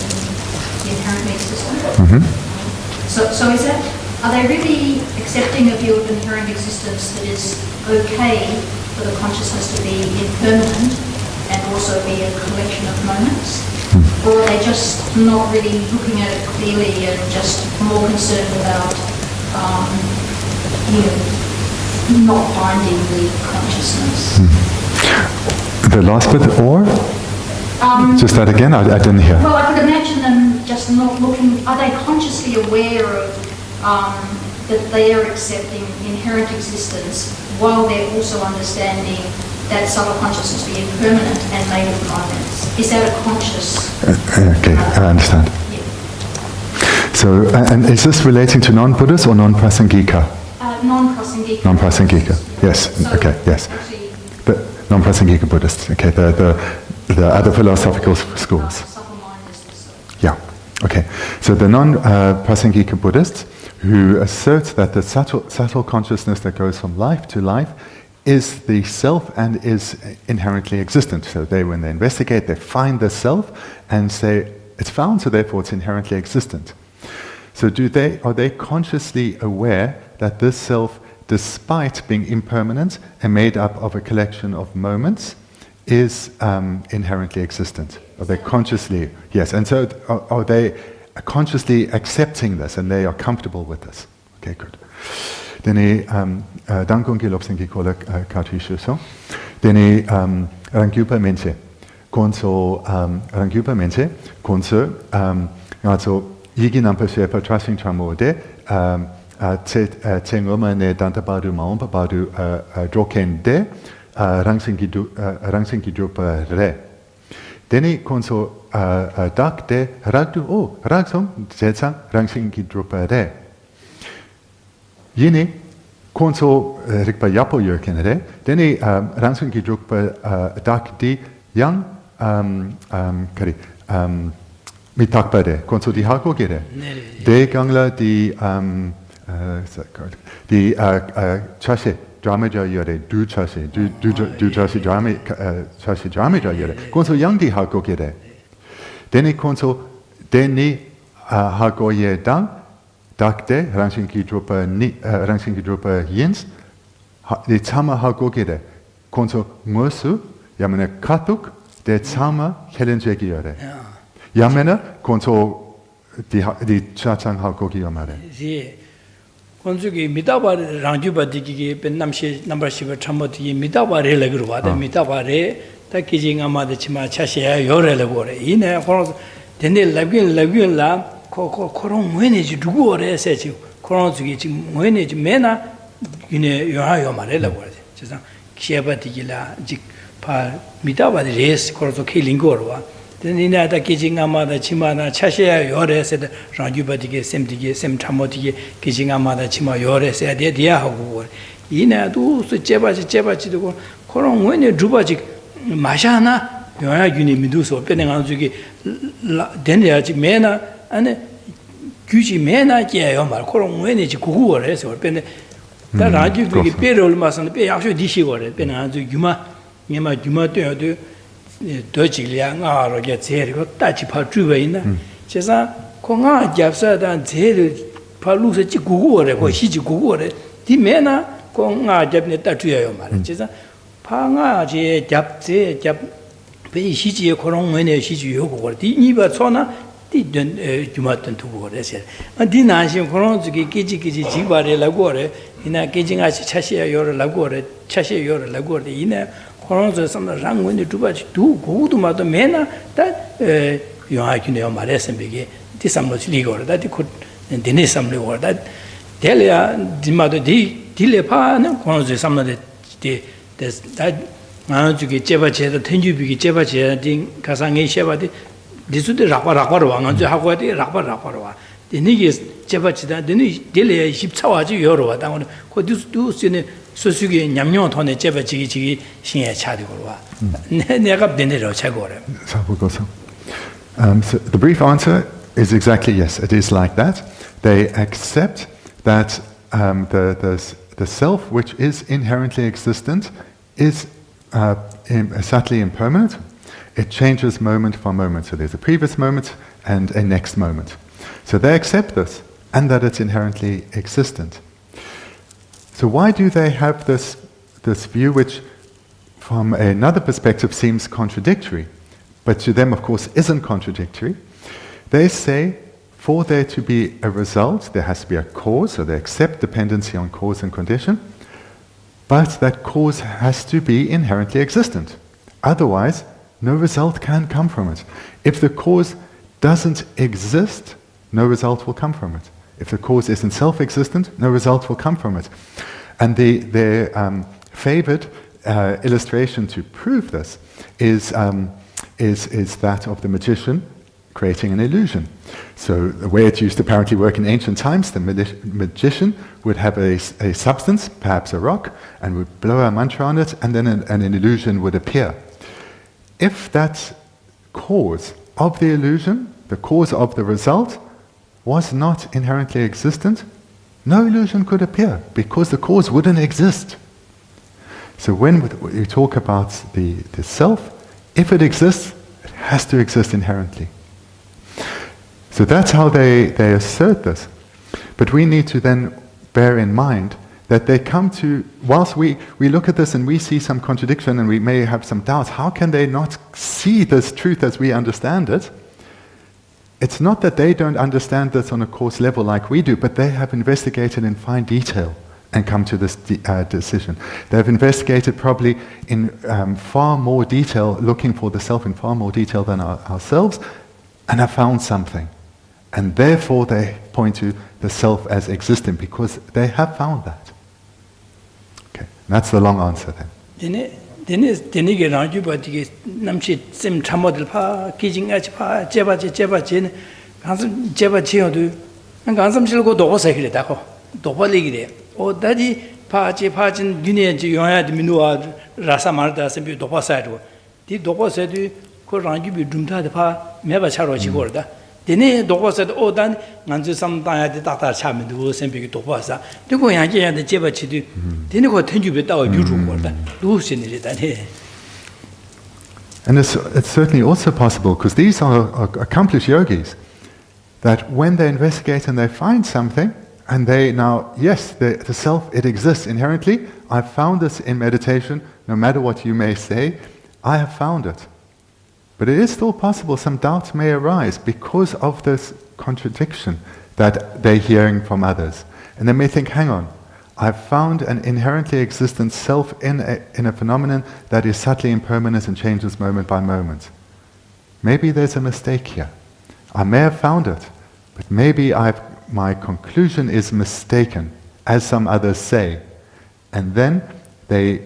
the inherently existent. So is that, are they really accepting a view of inherent existence that is okay for the consciousness to be impermanent and also be a collection of moments? Or are they just not really looking at it clearly and just more concerned about, not finding the consciousness? The last bit, or? Just that again? I didn't hear. Well, I could imagine them just not looking. Are they consciously aware of that they are accepting inherent existence while they're also understanding that subtle consciousness being permanent and made of moments? Is that a conscious... okay, I understand. Yeah. So, and is this relating to non-Buddhist or non-Prasangika? Non-Prasangika. Non-Prasangika, yes, So okay, yes. actually, The non-Prasangika Buddhists, okay, the other philosophical schools. subtle mind is the self. Yeah, okay. So the non-Prasangika Buddhists who assert that the subtle consciousness that goes from life to life is the self and is inherently existent. So when they investigate, they find the self and say it's found, so therefore it's inherently existent. So are they consciously aware that this self, despite being impermanent and made up of a collection of moments, is inherently existent? Are they consciously, yes, and so are they consciously accepting this and they are comfortable with this? Okay, good. Dene Dankongki Lobsang Kola Atisha so. Dene Rangkyupa Menche. Konso Rangkyupa Menche. Konso also Yigi Nampa Shepa Trashing Tramode Tsengoma ne Dantabadu Maumpa Badu Droken de Rangsingi Drupa Re. Dene Konso Dak de Ragdu O Ragsong Zetsang Rangsingi Drupa Re. Yini konso rikpa yapo yurkenere, deni ransungi drukpa dak di yang mitakpade, konso di hako gire. De gangla di chashe dramaja yore, du chashe dramaja yore, konso yang di hako gire. Deni konso deni hako ye dang, Dakte, Rangsingi Drupa Yins, de Tama Hagogede, Konso Musu, Yamene Katuk, de Tama Helenjegiore. Yamene, Konso di Chachang Hagogi Yamare. Konsuki Mitaba Ranjuba Digi, Benamshi, number Shiva Tramoti, Mitaba Relegruva, the Mitaba Re, Takijing Amada Chima Chashia, Yorelevore, in a horse, then they Lagun La. Korong wenage duore sechi korong zugi wenage mena yune yoha marela bore chesa kieba digila jik pa mitaba de res korzo kilingorwa then ina da kijinga ma da chima na chashya yore se da ranjuba dige sem thamodige kijinga ma da chima yore se de dia hago ina du su jeba de korong wene duba jik mashana yoha yune miduso penenga zugi den야 지 mena ane 규지 매나 게요 말 그런 왜는지 구구어래서 근데 다 라지 그게 배를 마선 배 약속 디시거래 배는 아주 유마 되어도 도지량 아로게 제리고 따지 파 주에 있나 제가 공아 잡사단 제를 발루서 지 구구어래 고 시지 구구어래 디 매나 공아 잡네 따주여요 말 제가 방아제 잡제 잡 배시지에 그런 왜는 시지 요구거래 디 니바 소나 Didn't Jumattan to go. Dinashim Koronski, Kiji, Jibare Lagore, in a Gijing Chashia, your Lagore, Chashia, your Lagore, in a Koronzo, some rang when you do what you do, go to Mother Mena, that you are your Mares and begin. This some much legal that you could deny some reward that Delia, the mother Dilepa, Koronzo, some of the that to get Jevache, the Tenju Jevache, Ding Kasangi Shevati. This is the Raparawa, and the Hawati Raparawa. The Nigis Jebachida, the Dele Shipsawaji Yorova, down what you do in Susugi and Yamyon on the Jevachi, she had Chadikova. Never been there, Chagore. So the brief answer is exactly yes, it is like that. They accept that the self, which is inherently existent, is subtly impermanent. It changes moment for moment. So there's a previous moment and a next moment. So they accept this, and that it's inherently existent. So why do they have this view which, from another perspective, seems contradictory, but to them, of course, isn't contradictory? They say, for there to be a result, there has to be a cause, so they accept dependency on cause and condition, but that cause has to be inherently existent. Otherwise, no result can come from it. If the cause doesn't exist, no result will come from it. If the cause isn't self-existent, no result will come from it. And their favored illustration to prove this is that of the magician creating an illusion. So the way it used to apparently work in ancient times, the magician would have a substance, perhaps a rock, and would blow a mantra on it, and then an illusion would appear. If that cause of the illusion, the cause of the result, was not inherently existent, no illusion could appear, because the cause wouldn't exist. So when we talk about the self, if it exists, it has to exist inherently. So that's how they assert this. But we need to then bear in mind that they come to, whilst we look at this and we see some contradiction and we may have some doubts, how can they not see this truth as we understand it? It's not that they don't understand this on a course level like we do, but they have investigated in fine detail and come to this decision. They've investigated probably in far more detail, looking for the self in far more detail than ourselves, and have found something. And therefore they point to the self as existing, because they have found that. Okay, that's the long answer then. Dene dogo said, oh, dan Nanzu some died Dr. Chairman who was simply to was that. The go and the Jeba Chidu, didn't go tend you without usual losing it. And it's certainly also possible, because these are accomplished yogis, that when they investigate and they find something, and they now, yes, the self, it exists inherently. I've found this in meditation, no matter what you may say, I have found it. But it is still possible some doubt may arise because of this contradiction that they're hearing from others. And they may think, hang on, I've found an inherently existent self in a phenomenon that is subtly impermanent and changes moment by moment. Maybe there's a mistake here. I may have found it, but maybe my conclusion is mistaken, as some others say. And then they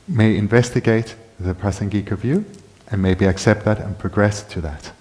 may investigate the Prasangika view, and maybe accept that and progress to that.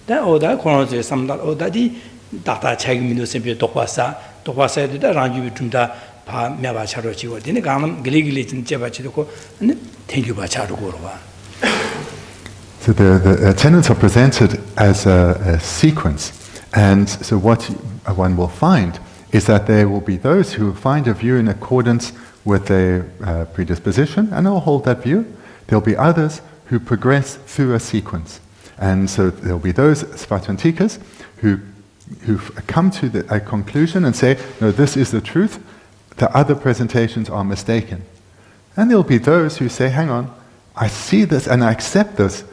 That oda kono some that oda di data check me simply topasa did around you to the pa meva charochi or didn't ganam giligili in Jebachico and thank you bacharugurva. So the tenets are presented as a sequence, and so what one will find is that there will be those who find a view in accordance with their predisposition and will hold that view. There will be others who progress through a sequence. And so there will be those Svatantikas who come to a conclusion and say, no, this is the truth, the other presentations are mistaken. And there will be those who say, hang on, I see this and I accept this,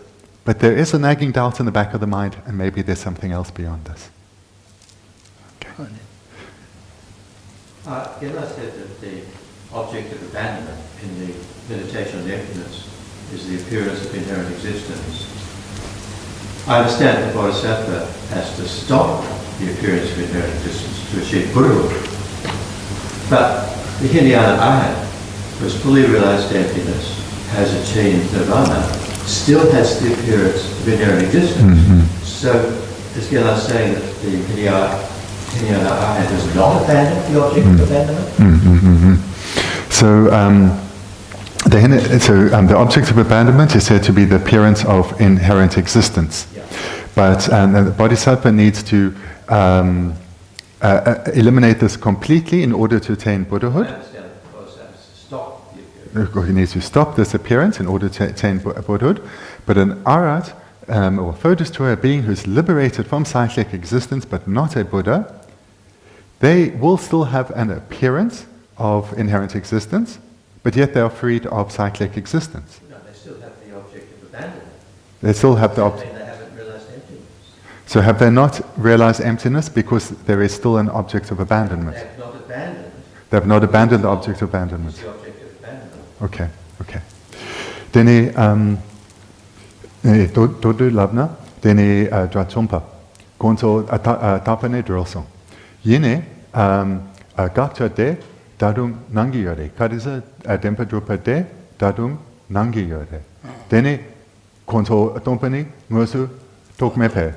but there is a nagging doubt in the back of the mind, and maybe there's something else beyond this. Okay. Gela said that the object of abandonment in the meditation on emptiness is the appearance of inherent existence. I understand that Bodhisattva has to stop the appearance of inherent existence to achieve Buddhahood. But the Hinayana Arhat, who has fully realized emptiness, has achieved nirvana, still has the appearance of inherent existence. So, as Gela is saying that the Hinayana Arhat has not abandoned the object of abandonment. So, the object of abandonment is said to be the appearance of inherent existence. Yeah. But the Bodhisattva needs to eliminate this completely in order to attain Buddhahood. I understand that the Bodhisattva has to stop the appearance. He needs to stop this appearance in order to attain Buddhahood. But an Arhat, or foe destroyer, a being who's liberated from cyclic existence but not a Buddha, they will still have an appearance of inherent existence, but yet they are freed of cyclic existence. No, they still have the object of abandonment. They still have the They object. haven't realized emptiness. So have they not realized emptiness because there is still an object of abandonment? They have not abandoned. They have not abandoned the object of abandonment. It's the object of abandonment. Okay, okay. Dene Dodu Labna, dene Tsongkhapa, Gonzo Tapane Drosong. Yene Gakcha de Dadung Nangi Yore. Kadiza Dempa Drupa de Dadung Nangi Yore. Dene Gonzo Tompani Musu Tokmepe.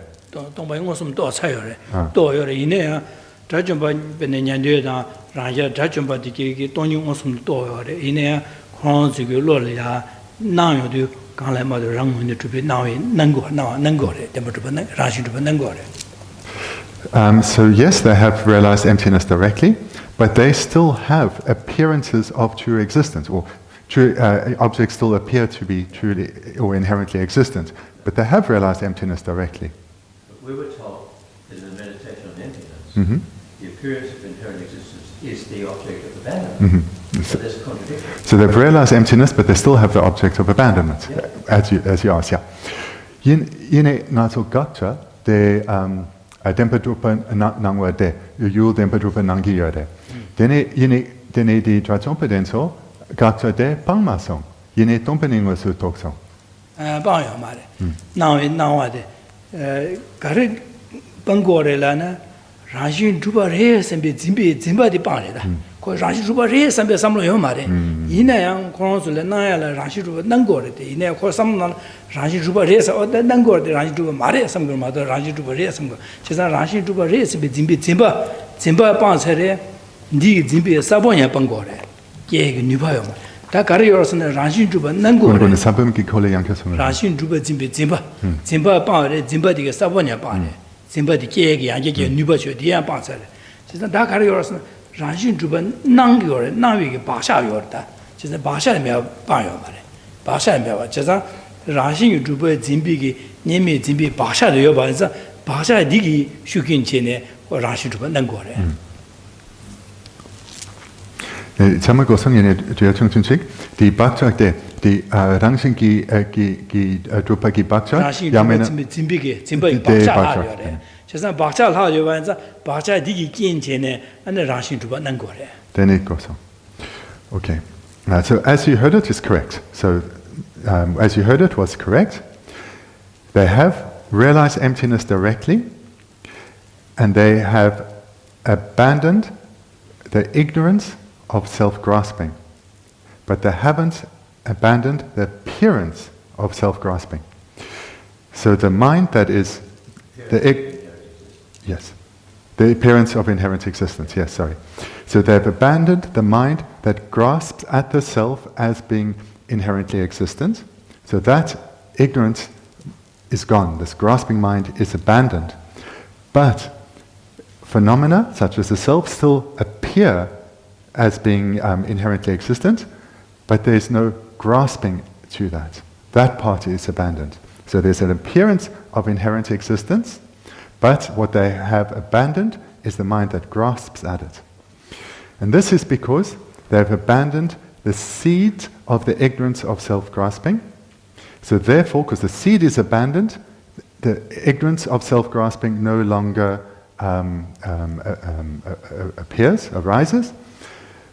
동바이 무슨 또 차요래 또 요래 이내야 자좀바 베네냐데다 라자 자좀바 디게 동ning 무슨 또 요래 이내야 그런 지금 로려야 나요도 강래마도 랑문데 주비 나위 난거래 데버도 라시도 난거래. So yes, they have realized emptiness directly, but they still have appearances of true existence, or true objects still appear to be truly or inherently existent, but they have realized emptiness directly. We were told in the meditation on emptiness, the appearance of inherent existence is the object of abandonment. So there's a contradiction. So they've realized emptiness, but they still have the object of abandonment, as you asked. Yeah. Yine nato gakcha de dempa drupa nangwa de yul dempa drupa nangiya de. Dene di drachompa denso gakcha de pangmasong. Yine tompaningwa su toksong. 방요 말에 나와데 가르 방고래라나 라신 주바레 선배 진바디 방래다 그 라신 주바레 선배 삼로요 말에 이내양 그런슬에 나야라 라신 주바 난거래데 이내 그 삼나 라신 주바레서 어떤 난거래 라신 주바 말에 삼거마도 라신 주바레 삼거 제가 라신 주바레 선배 진바 방세래 니 진비 사본야 방고래 계획 누바요 다 가르요서는 라신 주바 난거래 그거는 사범기 콜레 양켜서 라신 주바 진바 방래 진바디가 사본야 방래 진바디 계획이 양계계 누바쇼 디야 방세래 진짜 다 가르요서는 라신 주바 난거래 나위게 바샤요다 진짜 바샤면 방요 말에 바샤면 제가 라신 주바 진비기 님이 진비 바샤도요 봐서 바샤 디기 슈킨 전에 라신 주바 난거래 Zamal Gosang Jyachung Chunchik, die Bakchak die Rangshing ki Drupa ki Bakchak, Yamena 진비게 진바이 바샤하요래 제가 바샤하요 봐서 바샤 디기 낀 전에 안에 라신 주바 난거래 Then it goes on. Okay. So as you heard it is correct. So as you heard it was correct. They have realized emptiness directly, and they have abandoned the ignorance of self-grasping, but they haven't abandoned the appearance of self-grasping. So the mind that is the appearance of inherent existence. Yes, sorry. So they've abandoned the mind that grasps at the self as being inherently existent. So that ignorance is gone. This grasping mind is abandoned. But phenomena such as the self still appear as being inherently existent, but there is no grasping to that. That part is abandoned. So there's an appearance of inherent existence, but what they have abandoned is the mind that grasps at it. And this is because they've abandoned the seed of the ignorance of self-grasping. So therefore, because the seed is abandoned, the ignorance of self-grasping no longer arises,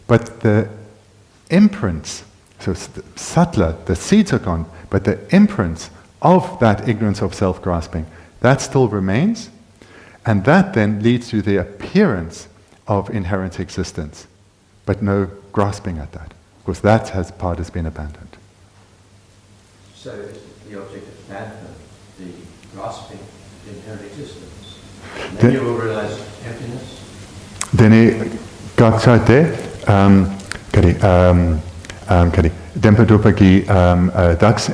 but the imprints, so subtler, the seeds are gone, but the imprints of that ignorance of self-grasping, that still remains, and that then leads to the appearance of inherent existence. but no grasping at that. Because that part has been abandoned. So is the object of abandonment, the grasping, inherent existence. And then you will realize emptiness. Then gachate kari Dempa ki dax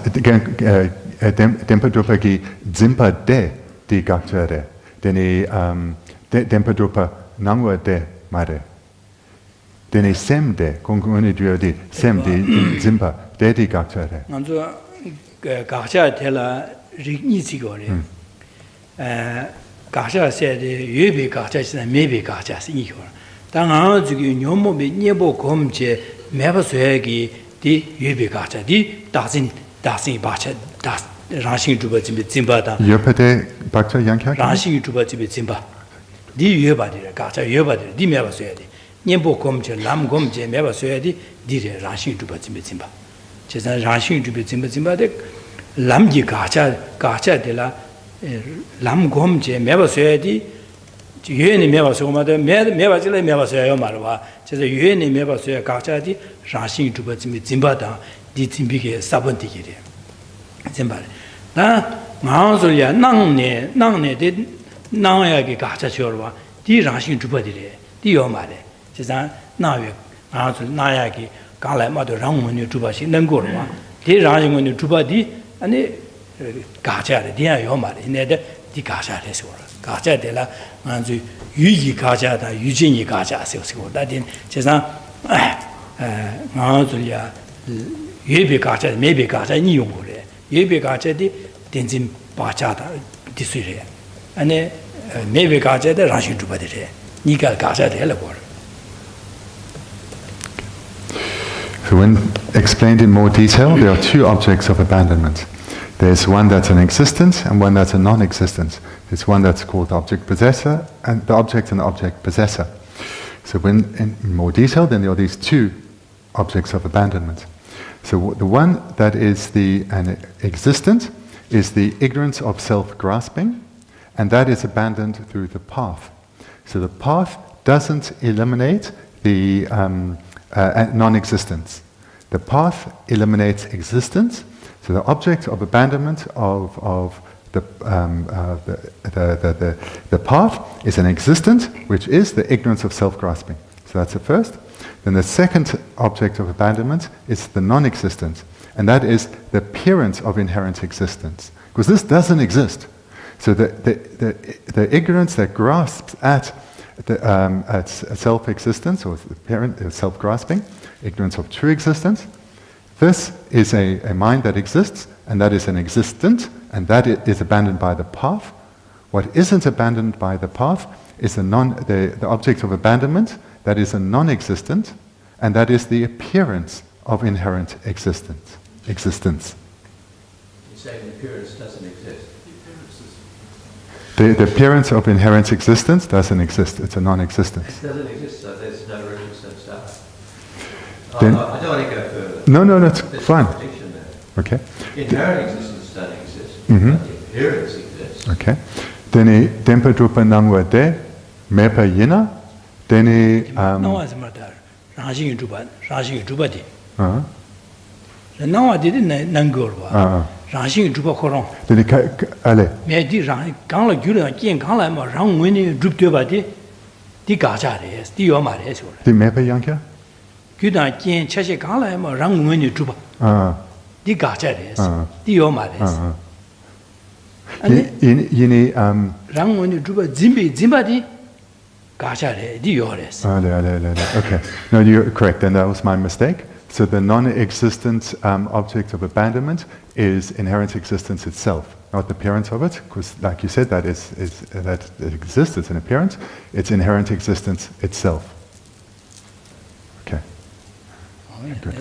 Dempa ki zimpa de di gachare. Then Dempa nangwa de mare. Then sem de konguni dio di sem di zimpa de di gachare. Anzo gacha tela rigni sigore. Gacha se de yebe gacha se mebe gacha se ni hor. Tang an zu gi nyomo be nyebo komje meba soegi di yebe gacha di dasin bacha das rashing juba zimba da. Yopade bacha yankya. Rashing juba zimba. Di yeba de gacha yeba de di meba soegi. Nyebo komje lam komje meba soegi di re rashing juba zimba. 제가 라신 주비 짐바짐바데 람지 가차데라 람곰제 매버서야디 유엔이 매버서고마데 매버질레 매버서야요 말와 제가 유엔이 매버서야 가차디 라신 주비 짐바다 디짐비게 사번디기래 짐바래 나 마음소리야 낭네데 나야게 가차셔와 디 라신 주비디래 디요 말에 제가 나외 마음소 나야게 강라마도 랑문이 주바시 능고로와 대라용문이 주바디 아니 가자데 디야요 말이 내데 디 가자데서 가자데라 만주 유기 가자다 유진이 가자세요 다딘 제가 마음소리야 예배 가자 매배 가자 이용고래 예배 가자디 된진 바자다 디스레 아니 매배 가자데 라시 주바데래 니가 가자데라고. So when explained in more detail, there are two objects of abandonment. There's one that's an existence and one that's a non-existence. There's one that's called the object possessor and the object possessor. So when in more detail, then there are these two objects of abandonment. So the one that is an existent is the ignorance of self-grasping, and that is abandoned through the path. So the path doesn't eliminate the non-existence. The path eliminates existence. So the object of abandonment of the path is an existent, which is the ignorance of self-grasping. So that's the first. Then the second object of abandonment is the non-existent, and that is the appearance of inherent existence, because this doesn't exist. So the ignorance that grasps at self-existence, or self-grasping, ignorance of true existence, this is a mind that exists, and that is an existent, and that is abandoned by the path. What isn't abandoned by the path is the object of abandonment, that is a non-existent, and that is the appearance of inherent existence. You're saying the appearance doesn't exist? The appearance of inherent existence doesn't exist. It's a non-existence. It doesn't exist, so there's no reference to stuff. Then, I don't want to go further. No, that's There's fine. a contradiction there. Okay. Inherent existence doesn't exist, Mhm. but the appearance exists. Okay. Then dempa drupa nangwa de mepa yina. Then 나와 말다 라싱이 주바디 나와 디디 난거와 라싱이 주바 코롱 then ale 메디 랑 강라 규르 긴 강라 뭐 랑원이 줍되바디 디 가자레 디요 말레서 the mepa yankya. 규다 긴 차시 강라 뭐 랑원이 주바 디 가자레 디요 말레서 아니 Yini 랑원이 주바 짐바디 가자레 디요레스 Okay. No, you're correct. Then that was my mistake. So the non-existent object of abandonment is inherent existence itself, not the appearance of it, because, like you said, that that it exists. It's an appearance. It's inherent existence itself. Okay. Good.